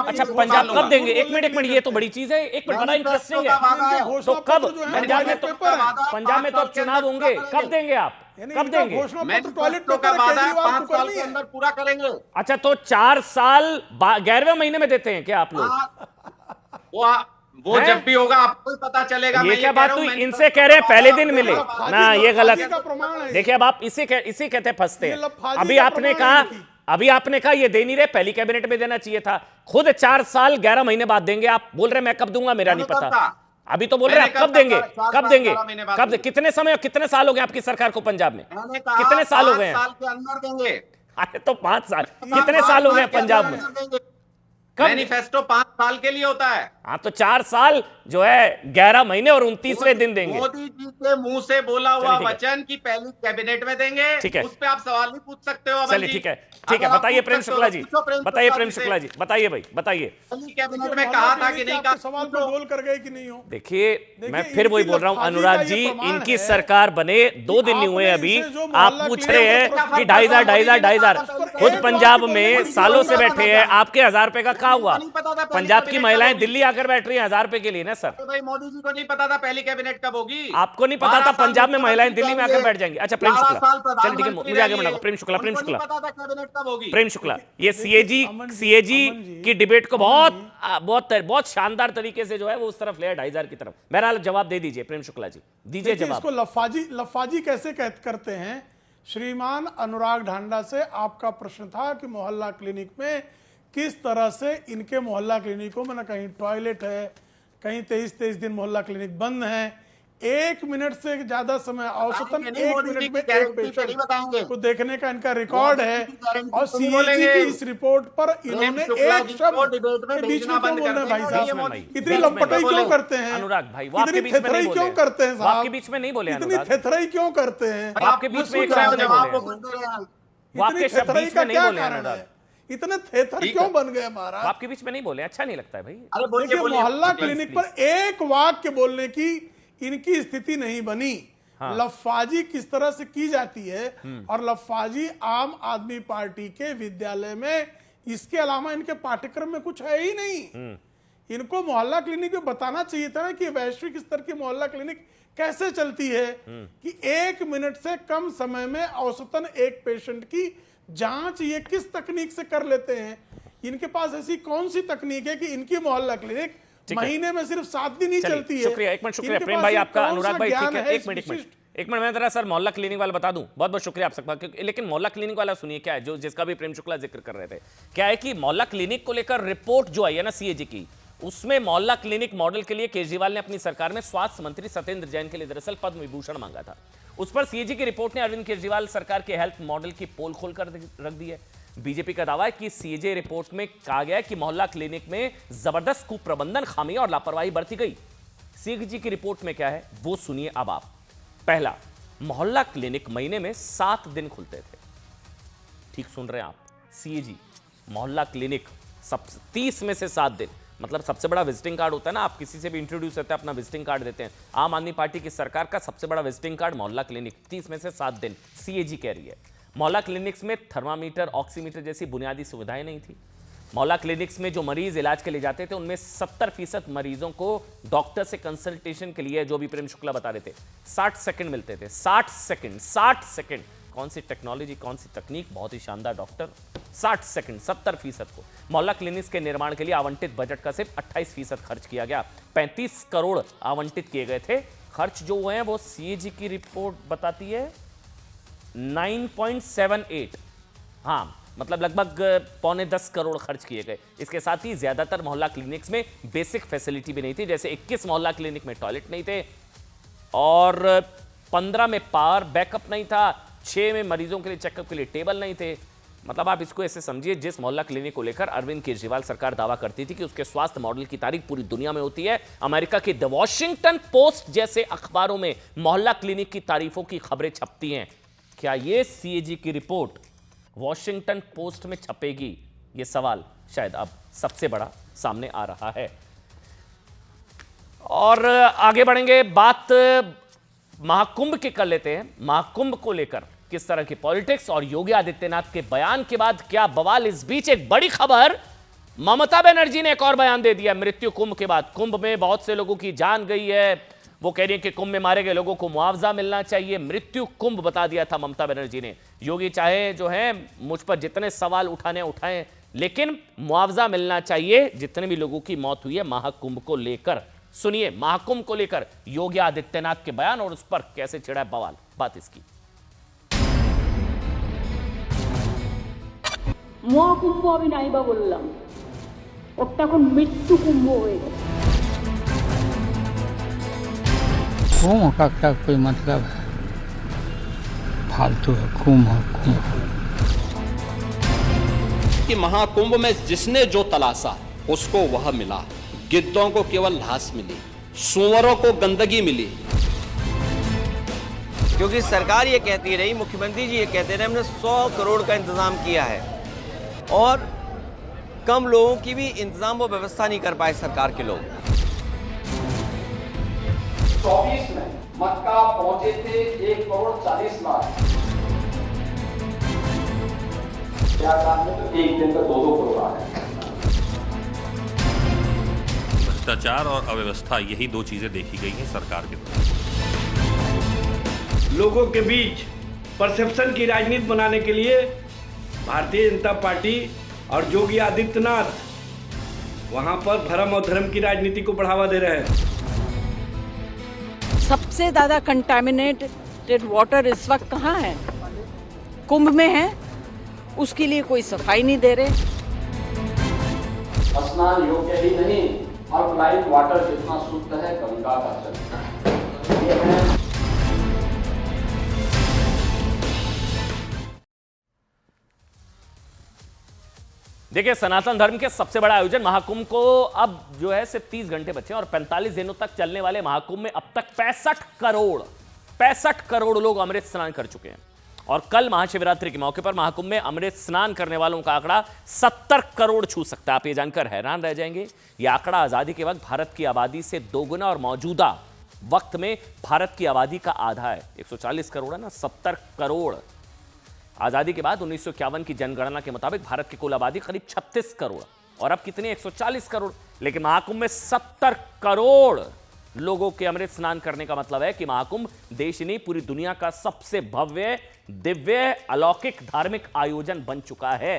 अच्छा पंजाब कब देंगे? एक मिनट, ये तो बड़ी चीज है, एक मिनट, बड़ा इंटरेस्टिंग है। तो कब पंजाब में तो अब चुनाव होंगे, कब देंगे आप, कब देंगे? मैनिफेस्टो का वादा है 5 साल के अंदर पूरा करेंगे। अच्छा, तो 4 साल 11वें महीने में देते हैं क्या आप लोग? वो जब भी होगा आपको ही पता चलेगा। ये क्या बात हुई, इनसे कह रहे हैं पहले दिन मिले ना, ये गलत। देखिए अब आप इसी कहते फंसते हैं। अभी आपने कहा ये दे नहीं रहे, पहली कैबिनेट में देना चाहिए था। खुद 4 साल 11 महीने बाद देंगे, आप बोल रहे मैं कब दूंगा मेरा नहीं पता। अभी तो बोल रहे हैं कब देंगे, कब कितने समय, कितने साल हो गए आपकी सरकार को पंजाब में? कितने साल हो गए हैं? 5 साल के अंदर देंगे। अरे तो 5 साल, कितने साल हो गए पंजाब में? मैनिफेस्टो 5 साल के लिए होता है। हाँ तो 4 साल जो है 11 महीने और 29वें दिन देंगे। मोदी जी के मुंह से बोला हुआ वचन की पहली कैबिनेट में देंगे, ठीक है, उस पे आप सवाल नहीं पूछ सकते हो। चलिए ठीक है, बताइए प्रेम शुक्ला जी, बताइए प्रेम शुक्ला जी, बताइए भाई, बताइए। पहली कैबिनेट में कहा था कि नहीं, का सवाल को गोल कर गए कि नहीं हो। देखिए मैं फिर वही बोल रहा हूँ अनुराग जी, इनकी सरकार बने 2 दिन नहीं हुए अभी, आप पूछ रहे हैं कि 2500 खुद पंजाब में सालों से बैठे हैं, आपके 1000 रुपए का क्या हुआ? पंजाब की महिलाएं दिल्ली आकर बैठ रही हैं 1000 रुपए के लिए ना सर। भाई मोदी जी को नहीं पता था पहली कैबिनेट कब होगी, आपको नहीं पता था पंजाब में महिलाएं दिल्ली में आकर बैठ जाएंगी। अच्छा प्रेम शुक्ला, चल ठीक है, मुझे आगे बढ़ाओ। प्रेम शुक्ला प्रेम शुक्ला, ये सीएजी की डिबेट को बहुत शानदार तरीके से जो है वो उस तरफ ले 2500 की तरफ। बहरहाल जवाब दे दीजिए प्रेम शुक्ला जी, दीजिए जवाब। इसको लफाजी कैसे करते हैं? श्रीमान अनुराग ढांडा से आपका प्रश्न था कि मोहल्ला क्लिनिक में किस तरह से इनके मोहल्ला क्लिनिकों में ना कहीं टॉयलेट है, कहीं 23 दिन मोहल्ला क्लिनिक बंद है, 1 मिनट से ज्यादा समय, औसतन 1 मिनट में एक पेशेंट को देखने का इनका रिकॉर्ड है। और सीएजी की इस रिपोर्ट पर इन्होंने एक शब्द के बीच में क्यों बोल रहे हैं भाई साहब? इतनी लंपटाई क्यों करते हैं अनुराग भाई? इतनी थेथराई क्यों करते हैं साहब? आपके बीच में नहीं बोले, इतनी थेथराई क्यों करते हैं? आपके बीच में एक शब्द नहीं बोले, इतनी थेथराई का क्या कारण है? इतने थेथर क्यों बन गए महाराज? आपके बीच में नहीं बोले, अच्छा नहीं लगता है भाई। देखिए, मोहल्ला क्लिनिक पर एक वाक्य बोलने की इनकी स्थिति नहीं बनी। लफाजी किस तरह से की जाती है, और लफाजी आम आदमी पार्टी के विद्यालय में, इसके अलावा इनके पाठ्यक्रम में कुछ है ही नहीं। इनको मोहल्ला क्लिनिक में बताना चाहिए था ना कि वैश्विक स्तर की मोहल्ला क्लिनिक कैसे चलती है, कि 1 मिनट से कम समय में औसतन एक पेशेंट की जांच ये किस तकनीक से कर लेते हैं। इनके पास ऐसी कौन सी तकनीक है कि इनकी मोहल्ला क्लिनिक महीने में सिर्फ 7 दिन ही चलती है? शुक्रिया, एक मिनट शुक्रिया प्रेम भाई आपका। अनुराग भाई ठीक है, एक मिनट मैं जरा सर मोहल्ला क्लिनिक वाला बता दूं। बहुत बहुत शुक्रिया आप सबका। लेकिन मोहल्ला क्लिनिक वाला सुनिए क्या है, जो जिसका भी प्रेम शुक्ला जिक्र कर रहे थे। क्या है कि मोहल्ला क्लिनिक को लेकर रिपोर्ट जो आई है ना सीएजी की, उसमें मोहल्ला क्लिनिक मॉडल के लिए केजरीवाल ने अपनी सरकार में स्वास्थ्य मंत्री सत्येंद्र जैन के लिए दरअसल पद्म विभूषण मांगा था। उस पर सीएजी की रिपोर्ट ने अरविंद केजरीवाल सरकार के हेल्थ मॉडल की पोल खोल कर रख दी है। बीजेपी का दावा है कि सीएजी रिपोर्ट में कहा गया है कि मोहल्ला क्लिनिक में जबरदस्त कुप्रबंधन, खामी और लापरवाही बरती गई। सीएजी की रिपोर्ट में क्या है वो सुनिए अब आप। पहला, मोहल्ला क्लिनिक महीने में 7 दिन खुलते थे। ठीक सुन रहे हैं आप, सीएजी मोहल्ला क्लिनिक 30 में से 7 दिन, मतलब सबसे बड़ा विजिटिंग कार्ड होता है ना, आप किसी से भी इंट्रोड्यूस करते हैं अपना विजिटिंग कार्ड देते हैं। आम आदमी पार्टी की सरकार का सबसे बड़ा विजिटिंग कार्ड मोहल्ला क्लिनिक, 30 में से 7 दिन सीएजी कह रही है। मोहल्ला क्लिनिक्स में थर्मामीटर, ऑक्सीमीटर जैसी बुनियादी सुविधाएं नहीं थी। मोहल्ला क्लिनिक्स में जो मरीज इलाज के लिए जाते थे उनमें 70% मरीजों को डॉक्टर से कंसल्टेशन के लिए, जो भी प्रेम शुक्ला बता रहे थे, 60 सेकंड मिलते थे। 60 सेकंड। कौन सी टेक्नोलॉजी, कौन सी तकनीक, बहुत ही शानदार डॉक्टर। 60 सेकंड 70% को। मोहल्ला क्लिनिक्स के निर्माण के लिए आवंटित बजट का सिर्फ 28% खर्च किया गया। 35 करोड़ आवंटित किए गए थे। खर्च जो हुए हैं वो सीएजी की रिपोर्ट बताती है 9.78, हाँ मतलब लगभग 9.25 करोड़ खर्च किए गए। इसके साथ ही ज्यादातर मोहल्ला क्लिनिक्स में बेसिक फैसिलिटी भी नहीं थी, जैसे 21 मोहल्ला क्लिनिक में टॉयलेट नहीं थे, और 15 में पावर बैकअप नहीं था, 6 में मरीजों के लिए चेकअप के लिए टेबल नहीं थे। मतलब आप इसको ऐसे समझिए, जिस मोहल्ला क्लिनिक को लेकर अरविंद केजरीवाल सरकार दावा करती थी कि उसके स्वास्थ्य मॉडल की तारीफ पूरी दुनिया में होती है, अमेरिका के द वॉशिंगटन पोस्ट जैसे अखबारों में मोहल्ला क्लिनिक की तारीफों की खबरें छपती हैं। क्या ये सीएजी की रिपोर्ट वॉशिंगटन पोस्ट में छपेगी? ये सवाल शायद अब सबसे बड़ा सामने आ रहा है। और आगे बढ़ेंगे, बात महाकुंभ की कर लेते हैं। महाकुंभ को लेकर किस तरह की पॉलिटिक्स और योगी आदित्यनाथ के बयान के बाद क्या बवाल। इस बीच एक बड़ी खबर, ममता बनर्जी ने एक और बयान दे दिया मृत्यु कुंभ के बाद। कुंभ में बहुत से लोगों की जान गई है, वो कह रही है कि कुंभ में मारे गए लोगों को मुआवजा मिलना चाहिए। मृत्यु कुंभ बता दिया था ममता बनर्जी ने। योगी चाहे जो है मुझ पर जितने सवाल उठाएं, लेकिन मुआवजा मिलना चाहिए जितने भी लोगों की मौत हुई है महाकुंभ को लेकर। सुनिए महाकुंभ को लेकर योगी आदित्यनाथ के बयान और उस पर कैसे छिड़ा है बवाल। बात इसकी। মহাকুম্ভ আমি নাইবা বললাম, ওটা এখন মৃত্যু কুম্ভ হয়ে গেছে। कुंभ का क्या कोई मतलब है, फालतू है कुंभ। कि महाकुंभ में जिसने जो तलाशा उसको वह मिला। गिद्धों को केवल घास मिली, सूअरों को गंदगी मिली। क्योंकि सरकार ये कहती रही, मुख्यमंत्री जी ये कहते रहे, हमने 100 करोड़ का इंतजाम किया है, और कम लोगों की भी इंतजाम व व्यवस्था नहीं कर पाए सरकार के लोग। 24 में मक्का पहुंचे थे 1,40,00,000। प्रयागराज में तो एक दिन का 2-2 करोड़ आ है। भ्रष्टाचार और अव्यवस्था, यही 2 चीजें देखी गई हैं सरकार के द्वारा। लोगों के बीच परसेप्शन की राजनीति बनाने के लिए भारतीय जनता पार्टी और योगी आदित्यनाथ वहां पर भरम और धर्म की राजनीति को बढ़ावा दे रहे हैं। सबसे ज्यादा कंटामिनेटेड वाटर इस वक्त कहाँ है? कुंभ में है। उसके लिए कोई सफाई नहीं दे रहे। स्नान योग्य ही नहीं, अल्कलाइन वाटर जितना शुद्ध है गंगा का जल। रहे हैं। देखिए, सनातन धर्म के सबसे बड़ा आयोजन महाकुंभ को अब जो है सिर्फ 30 घंटे बचे और 45 दिनों तक चलने वाले महाकुंभ में अब तक 65 करोड़ लोग अमृत स्नान कर चुके हैं। और कल महाशिवरात्रि के मौके पर महाकुंभ में अमृत स्नान करने वालों का आंकड़ा 70 करोड़ छू सकता है। आप ये जानकर हैरान रह जाएंगे। यह आंकड़ा आजादी के वक्त भारत की आबादी से दोगुना और मौजूदा वक्त में भारत की आबादी का आधा है। 140 करोड़ है ना, 70 करोड़। आजादी के बाद 1951 की जनगणना के मुताबिक भारत की कुल आबादी करीब 36 करोड़ और अब कितनी 140 करोड़। लेकिन महाकुंभ में 70 करोड़ लोगों के अमृत स्नान करने का मतलब है कि महाकुंभ देश नहीं पूरी दुनिया का सबसे भव्य, दिव्य, अलौकिक धार्मिक आयोजन बन चुका है।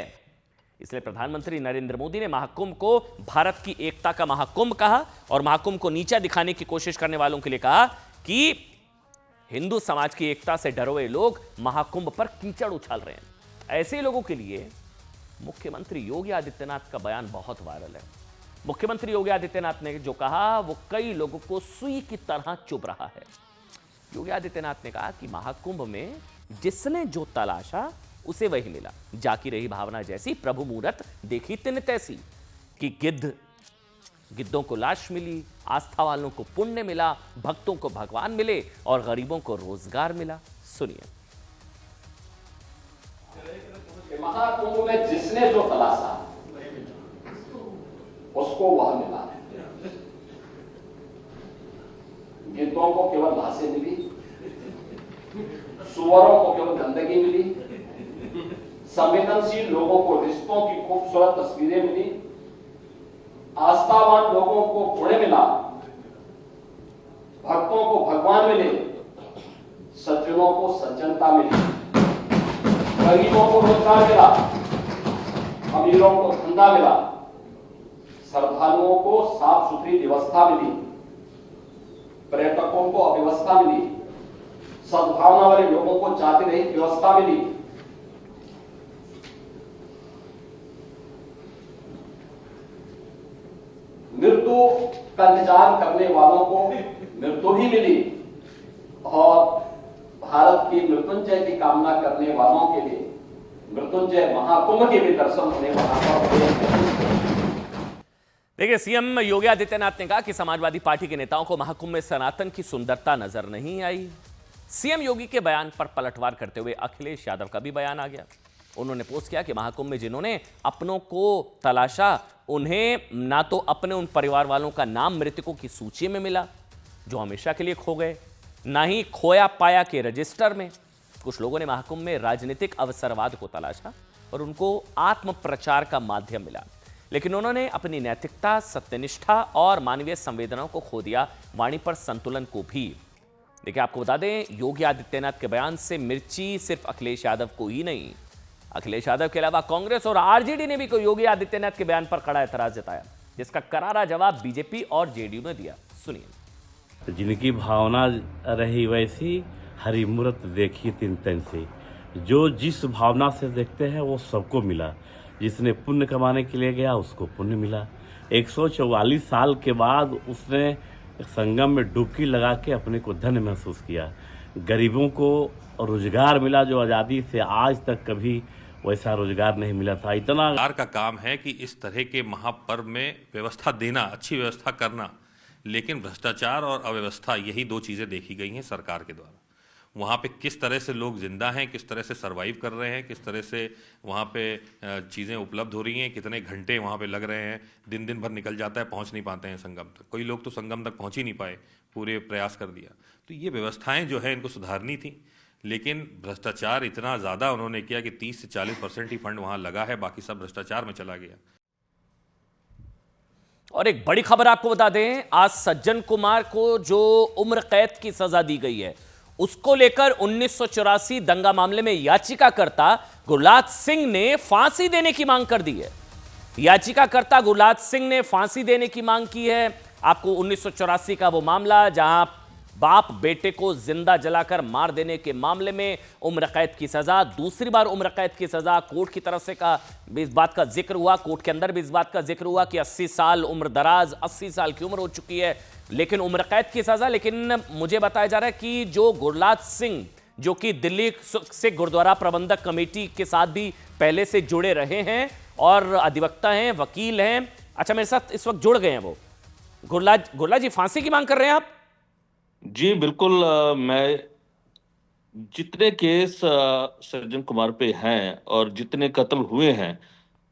इसलिए प्रधानमंत्री नरेंद्र मोदी ने महाकुंभ को भारत की एकता का महाकुंभ कहा और महाकुंभ को नीचा दिखाने की कोशिश करने वालों के लिए कहा कि हिंदू समाज की एकता से डरे हुए लोग महाकुंभ पर कीचड़ उछाल रहे हैं। ऐसे लोगों के लिए मुख्यमंत्री योगी आदित्यनाथ का बयान बहुत वायरल है। मुख्यमंत्री योगी आदित्यनाथ ने जो कहा वो कई लोगों को सुई की तरह चुभ रहा है। योगी आदित्यनाथ ने कहा कि महाकुंभ में जिसने जो तलाशा उसे वही मिला। जाकी रही भावना जैसी, प्रभु मूरत देखी तिन तैसी। कि गिद्धों को लाश मिली, आस्था वालों को पुण्य मिला, भक्तों को भगवान मिले और गरीबों को रोजगार मिला। सुनिए। महाकुंभ में जिसने जो तलाशा उसको वह मिला। गिद्धों को केवल लाशें मिली, सुअरों को केवल गंदगी मिली, संवेदनशील लोगों को रिश्तों की खूबसूरत तस्वीरें मिली, आस्थावान लोगों को पुण्य मिला, भक्तों को भगवान मिले, सज्जनों को सज्जनता मिली, गरीबों को रोजगार मिला, अमीरों को धंधा मिला, श्रद्धालुओं को साफ सुथरी व्यवस्था मिली, पर्यटकों को अव्यवस्था मिली, सद्भावना वाले लोगों को जाति रहित व्यवस्था मिली। मृत्यु का इंतजार करने वालों को मृत्यु ही मिली और भारत की मृत्युंजय की कामना करने वालों के लिए मृत्युंजय महाकुंभ के भी दर्शन होने वाला। देखिए, सीएम योगी आदित्यनाथ ने कहा कि समाजवादी पार्टी के नेताओं को महाकुंभ में सनातन की सुंदरता नजर नहीं आई। सीएम योगी के बयान पर पलटवार करते हुए अखिलेश यादव का भी बयान आ गया। उन्होंने पोस्ट किया कि महाकुंभ में जिन्होंने अपनों को तलाशा उन्हें ना तो अपने उन परिवार वालों का नाम मृतकों की सूची में मिला जो हमेशा के लिए खो गए, ना ही खोया पाया के रजिस्टर में। कुछ लोगों ने महाकुंभ में राजनीतिक अवसरवाद को तलाशा और उनको आत्म प्रचार का माध्यम मिला, लेकिन उन्होंने अपनी नैतिकता, सत्यनिष्ठा और मानवीय संवेदनाओं को खो दिया, वाणी पर संतुलन को भी। देखिए, आपको बता दें, योगी आदित्यनाथ के बयान से मिर्ची सिर्फ अखिलेश यादव को ही नहीं, अखिलेश यादव के अलावा कांग्रेस और आरजेडी ने भी योगी आदित्यनाथ के बयान पर कड़ा एतराज जताया, जिसका करारा जवाब बीजेपी और जेडीयू ने दिया। सुनिए। जिनकी भावना रही वैसी, हरि मूरत देखी तिन तन से। जो जिस भावना से देखते हैं वो सबको मिला। जिसने पुण्य कमाने के लिए गया उसको पुण्य मिला। 144 साल के बाद उसने संगम में डुबकी लगा के अपने को धन्य महसूस किया। गरीबों को रोजगार मिला जो आज़ादी से आज तक कभी वैसा रोजगार नहीं मिला था। इतना सरकार का काम है कि इस तरह के महापर्व में व्यवस्था देना, अच्छी व्यवस्था करना, लेकिन भ्रष्टाचार और अव्यवस्था यही दो चीज़ें देखी गई हैं सरकार के द्वारा। वहाँ पे किस तरह से लोग जिंदा हैं, किस तरह से सरवाइव कर रहे हैं, किस तरह से वहाँ पे चीज़ें उपलब्ध हो रही हैं, कितने घंटे वहाँ पे लग रहे हैं, दिन दिन भर निकल जाता है, पहुँच नहीं पाते हैं संगम तक। कोई लोग तो संगम तक पहुँच ही नहीं पाए, पूरे प्रयास कर दिया। तो ये व्यवस्थाएं जो है इनको सुधारनी थी, लेकिन भ्रष्टाचार इतना ज़्यादा उन्होंने किया कि 30 से 40% ही फंड वहाँ लगा है, बाकी सब भ्रष्टाचार में चला गया। और एक बड़ी खबर आपको बता दें, आज सज्जन कुमार को जो उम्र कैद की सजा दी गई है, उसको लेकर 1984 दंगा मामले में याचिकाकर्ता गुरलाज सिंह ने फांसी देने की मांग कर दी है। याचिकाकर्ता गुरलाज सिंह ने फांसी देने की मांग की है। आपको 1984 का वो मामला जहां बाप बेटे को जिंदा जलाकर मार देने के मामले में उम्र कैद की सजा, दूसरी बार उम्र कैद की सजा। कोर्ट की तरफ से इस बात का जिक्र हुआ, कोर्ट के अंदर भी इस बात का जिक्र हुआ कि 80 साल उम्र दराज, 80 साल की उम्र हो चुकी है, लेकिन उम्र कैद की सजा। लेकिन मुझे बताया जा रहा है कि जो गुरलाज सिंह, जो कि दिल्ली सिख गुरुद्वारा प्रबंधक कमेटी के साथ भी पहले से जुड़े रहे हैं और अधिवक्ता हैं, वकील हैं, अच्छा मेरे साथ इस वक्त जुड़ गए हैं वो। गुरलाज जी, फांसी की मांग कर रहे हैं आप? जी बिल्कुल। मैं जितने केस सज्जन कुमार पे हैं और जितने कत्ल हुए हैं,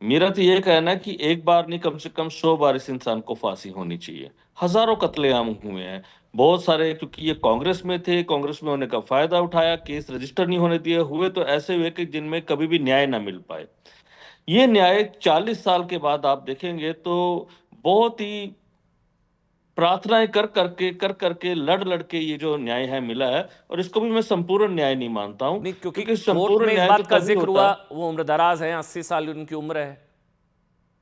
मेरा तो ये कहना है कि एक बार नहीं, कम से कम 100 बार इस इंसान को फांसी होनी चाहिए। हजारों कत्लेआम हुए हैं, बहुत सारे, क्योंकि ये कांग्रेस में थे, कांग्रेस में होने का फायदा उठाया, केस रजिस्टर नहीं होने दिए, हुए तो ऐसे हुए कि जिनमें कभी भी न्याय ना मिल पाए। ये न्याय 40 साल के बाद आप देखेंगे तो बहुत ही प्रार्थनाएं कर करके लड़ के ये जो न्याय है मिला है, और इसको भी मैं संपूर्ण न्याय नहीं मानता हूं, क्योंकि संपूर्ण कोर्ट में इस न्याय बात तो का तभी जिक्र होता हुआ, है। वो उम्रदराज है, 80 साल उनकी उम्र है।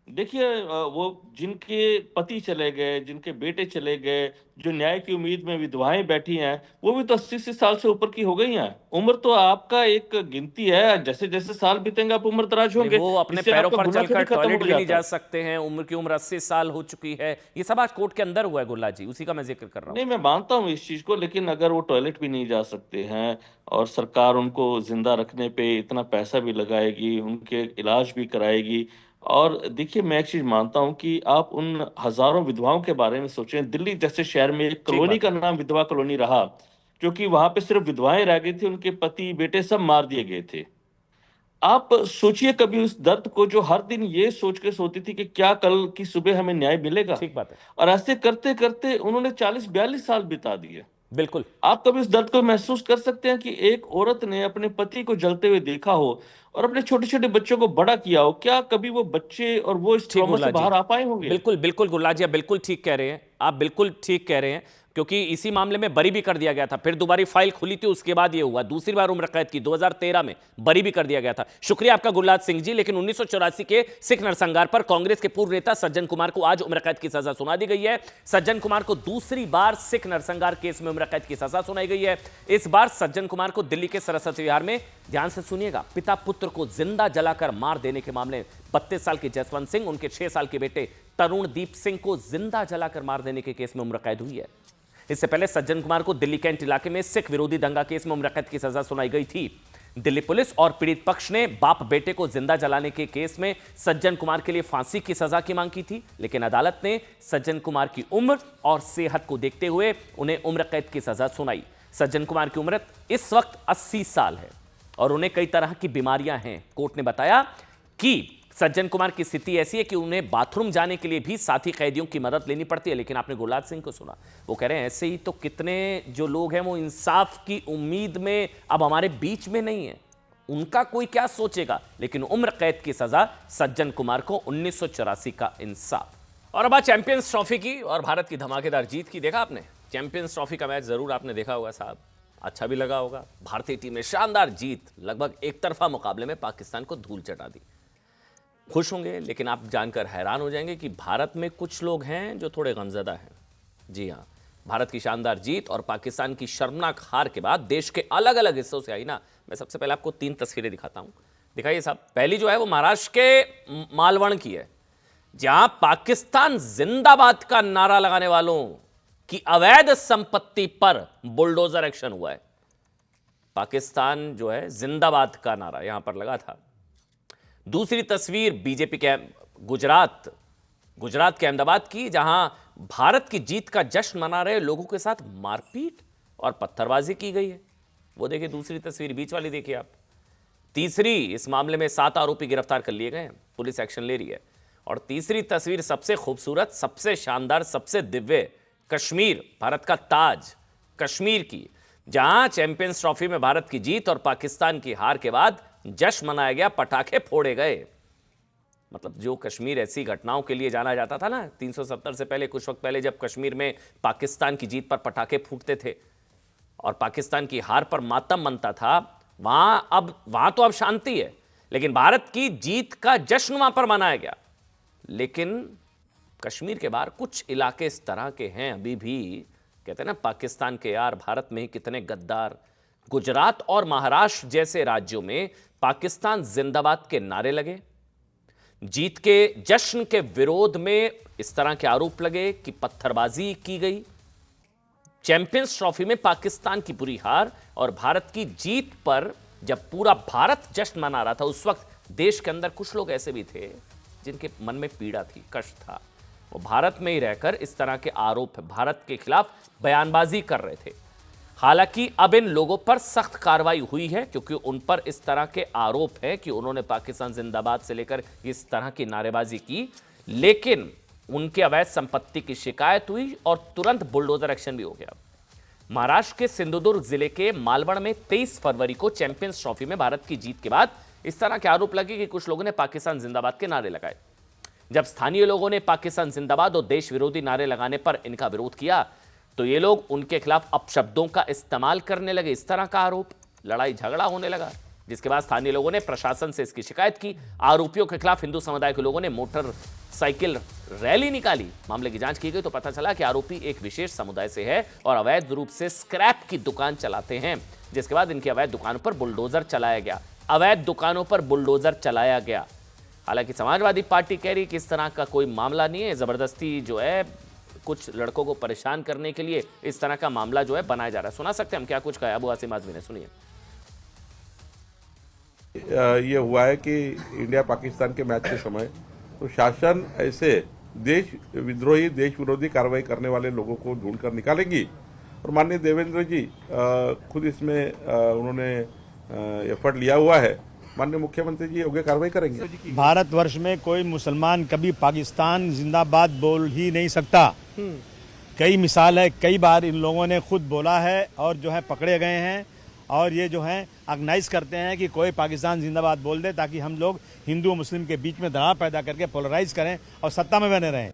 देखिए, वो जिनके पति चले गए, जिनके बेटे चले गए, जो न्याय की उम्मीद में विधवाएं बैठी हैं, वो भी तो 80 साल से ऊपर की हो गई हैं। उम्र तो आपका एक गिनती है, जैसे जैसे साल बीतेंगे आप उम्र दराज होंगे। वो अपने इससे पैरों आपका पर गुनाह थोड़ी चलकर खत्म टॉयलेट हो भी नहीं जाता जा है। सकते हैं, उम्र की उम्र 80 साल हो चुकी है, ये सब आज कोर्ट के अंदर हुआ है गुरलाज जी, उसी का मैं जिक्र कर रहा हूँ। नहीं, मैं मानता हूँ इस चीज को, लेकिन अगर वो टॉयलेट भी नहीं जा सकते हैं और सरकार उनको जिंदा रखने पे इतना पैसा भी लगाएगी, उनके इलाज भी कराएगी, और देखिए मैं एक चीज मानता हूं कि आप उन हजारों विधवाओं के बारे में सोचें। दिल्ली जैसे शहर में एक कॉलोनी का नाम विधवा कॉलोनी रहा, क्योंकि वहां पे सिर्फ विधवाएं रह गई थी, उनके पति बेटे सब मार दिए गए थे। आप सोचिए कभी उस दर्द को, जो हर दिन ये सोच के सोती थी कि क्या कल की सुबह हमें न्याय मिलेगा। ठीक बात है। और ऐसे करते करते उन्होंने 40-42 साल बिता दिए। बिल्कुल। आप कभी उस दर्द को महसूस कर सकते हैं कि एक औरत ने अपने पति को जलते हुए देखा हो और अपने छोटे छोटे बच्चों को बड़ा किया हो? क्या कभी वो बच्चे और वो इस ट्रॉमा से बाहर आ पाए होंगे? बिल्कुल बिल्कुल गुरलाज जी, आप बिल्कुल ठीक कह रहे हैं, आप बिल्कुल ठीक कह रहे हैं, क्योंकि इसी मामले में बरी भी कर दिया गया था, फिर दोबारा फाइल खुली थी, उसके बाद ये हुआ, दूसरी बार उम्र कैद की 2013 में बरी भी कर दिया गया था। शुक्रिया आपका गुरलाज सिंह जी। लेकिन 1984 के सिख नरसंहार पर कांग्रेस के पूर्व नेता सज्जन कुमार को आज उम्र कैद की सजा सुना दी गई है। सज्जन कुमार को दूसरी बार सिख नरसंहार केस में उम्र कैद की सजा सुनाई गई है। इस बार सज्जन कुमार को दिल्ली के सरस्वती विहार में, ध्यान से सुनिएगा, पिता पुत्र को जिंदा जलाकर मार देने के मामले में 32 साल के जसवंत सिंह, उनके 6 साल के बेटे तरुणदीप सिंह को जिंदा जलाकर मार देने के केस में उम्र कैद हुई है। इससे पहले सज्जन कुमार को दिल्ली कैंट इलाके में सिख विरोधी दंगा केस में उम्र कैद की सजा सुनाई गई थी। दिल्ली पुलिस और पीड़ित पक्ष ने बाप बेटे को जिंदा जलाने के केस में सज्जन कुमार के लिए फांसी की सजा की मांग की थी, लेकिन अदालत ने सज्जन कुमार की उम्र और सेहत को देखते हुए उन्हें उम्र कैद की सजा सुनाई। सज्जन कुमार की उम्र इस वक्त 80 साल है और उन्हें कई तरह की बीमारियां हैं। कोर्ट ने बताया कि सज्जन कुमार की स्थिति ऐसी है कि उन्हें बाथरूम जाने के लिए भी साथी कैदियों की मदद लेनी पड़ती है। लेकिन आपने गुरलाज सिंह को सुना, वो कह रहे हैं ऐसे ही तो कितने जो लोग हैं वो इंसाफ की उम्मीद में अब हमारे बीच में नहीं है, उनका कोई क्या सोचेगा। लेकिन उम्र कैद की सजा सज्जन कुमार को 1984 का इंसाफ। और अब चैंपियंस ट्रॉफी की और भारत की धमाकेदार जीत की। देखा आपने चैंपियंस ट्रॉफी का मैच? जरूर आपने देखा होगा साहब, अच्छा भी लगा होगा। भारतीय टीम ने शानदार जीत, लगभग एक तरफा मुकाबले में पाकिस्तान को धूल चटा दी। खुश होंगे, लेकिन आप जानकर हैरान हो जाएंगे कि भारत में कुछ लोग हैं जो थोड़े गमज़दा हैं। जी हाँ, भारत की शानदार जीत और पाकिस्तान की शर्मनाक हार के बाद देश के अलग अलग हिस्सों से आई ना, मैं सबसे पहले आपको 3 तस्वीरें दिखाता हूं। दिखाइए साहब। पहली जो है वो महाराष्ट्र के मालवण की है, जहां पाकिस्तान जिंदाबाद का नारा लगाने वालों की अवैध संपत्ति पर बुलडोजर एक्शन हुआ है। पाकिस्तान जो है जिंदाबाद का नारा यहां पर लगा था। दूसरी तस्वीर बीजेपी के गुजरात के अहमदाबाद की, जहां भारत की जीत का जश्न मना रहे लोगों के साथ मारपीट और पत्थरबाजी की गई है। वो देखिए दूसरी तस्वीर, बीच वाली देखिए आप। तीसरी, इस मामले में 7 आरोपी गिरफ्तार कर लिए गए हैं, पुलिस एक्शन ले रही है। और तीसरी तस्वीर सबसे खूबसूरत, सबसे शानदार, सबसे दिव्य, कश्मीर, भारत का ताज कश्मीर की, जहां चैंपियंस ट्रॉफी में भारत की जीत और पाकिस्तान की हार के बाद जश्न मनाया गया, पटाखे फोड़े गए। मतलब जो कश्मीर ऐसी घटनाओं के लिए जाना जाता था ना 370 से पहले, कुछ वक्त पहले, जब कश्मीर में पाकिस्तान की जीत पर पटाखे फूटते थे और पाकिस्तान की हार पर मातम मनता था, वहां तो अब शांति है, लेकिन भारत की जीत का जश्न वहां पर मनाया गया। लेकिन कश्मीर के बाहर कुछ इलाके इस तरह के हैं अभी भी, कहते हैं ना, पाकिस्तान के यार भारत में ही कितने गद्दार। गुजरात और महाराष्ट्र जैसे राज्यों में पाकिस्तान जिंदाबाद के नारे लगे, जीत के जश्न के विरोध में इस तरह के आरोप लगे कि पत्थरबाजी की गई। चैंपियंस ट्रॉफी में पाकिस्तान की बुरी हार और भारत की जीत पर जब पूरा भारत जश्न मना रहा था, उस वक्त देश के अंदर कुछ लोग ऐसे भी थे जिनके मन में पीड़ा थी, कष्ट था। वो भारत में ही रहकर इस तरह के आरोप भारत के खिलाफ बयानबाजी कर रहे थे। हालांकि अब इन लोगों पर सख्त कार्रवाई हुई है, क्योंकि उन पर इस तरह के आरोप हैं कि उन्होंने पाकिस्तान जिंदाबाद से लेकर इस तरह की नारेबाजी की, लेकिन उनके अवैध संपत्ति की शिकायत हुई और तुरंत बुलडोजर एक्शन भी हो गया। महाराष्ट्र के सिंधुदुर्ग जिले के मालवण में 23 फरवरी को चैंपियंस ट्रॉफी में भारत की जीत के बाद इस तरह के आरोप लगे कि कुछ लोगों ने पाकिस्तान जिंदाबाद के नारे लगाए। जब स्थानीय लोगों ने पाकिस्तान जिंदाबाद और देश विरोधी नारे लगाने पर इनका विरोध किया, तो ये लोग उनके खिलाफ अपशब्दों का इस्तेमाल करने लगे। इस तरह का आरोप, लड़ाई झगड़ा होने लगा, जिसके बाद स्थानीय लोगों ने प्रशासन से इसकी शिकायत की। आरोपियों के खिलाफ हिंदू समुदाय के लोगों ने मोटरसाइकिल रैली निकाली। मामले की जांच की गई तो पता चला कि आरोपी एक विशेष समुदाय से है और अवैध रूप से स्क्रैप की दुकान चलाते हैं, जिसके बाद इनकी अवैध दुकानों पर बुलडोजर चलाया गया। अवैध दुकानों पर बुलडोजर चलाया गया। हालांकि समाजवादी पार्टी कह रही कि इस तरह का कोई मामला नहीं है, जबरदस्ती जो है कुछ लड़कों को परेशान करने के लिए इस तरह का मामला जो है बनाया जा रहा है। सुना सकते हैं हम क्या कुछ कहा अबू आसिम आजमी ने, सुनिए। ये हुआ है कि इंडिया पाकिस्तान के मैच के समय तो शासन ऐसे देश विद्रोही, देश विरोधी कार्रवाई करने वाले लोगों को ढूंढकर निकालेंगी और माननीय देवेंद्र जी खुद इसमें उन्होंने एफर्ट लिया हुआ है। माननीय मुख्यमंत्री जी योग्य कार्रवाई करेंगे। भारतवर्ष में कोई मुसलमान कभी पाकिस्तान जिंदाबाद बोल ही नहीं सकता। कई मिसाल है, कई बार इन लोगों ने खुद बोला है और जो है पकड़े गए हैं, और ये जो है ऑर्गेनाइज करते हैं कि कोई पाकिस्तान जिंदाबाद बोल दे ताकि हम लोग हिंदू मुस्लिम के बीच में दरार पैदा करके पोलराइज करें और सत्ता में बने रहें।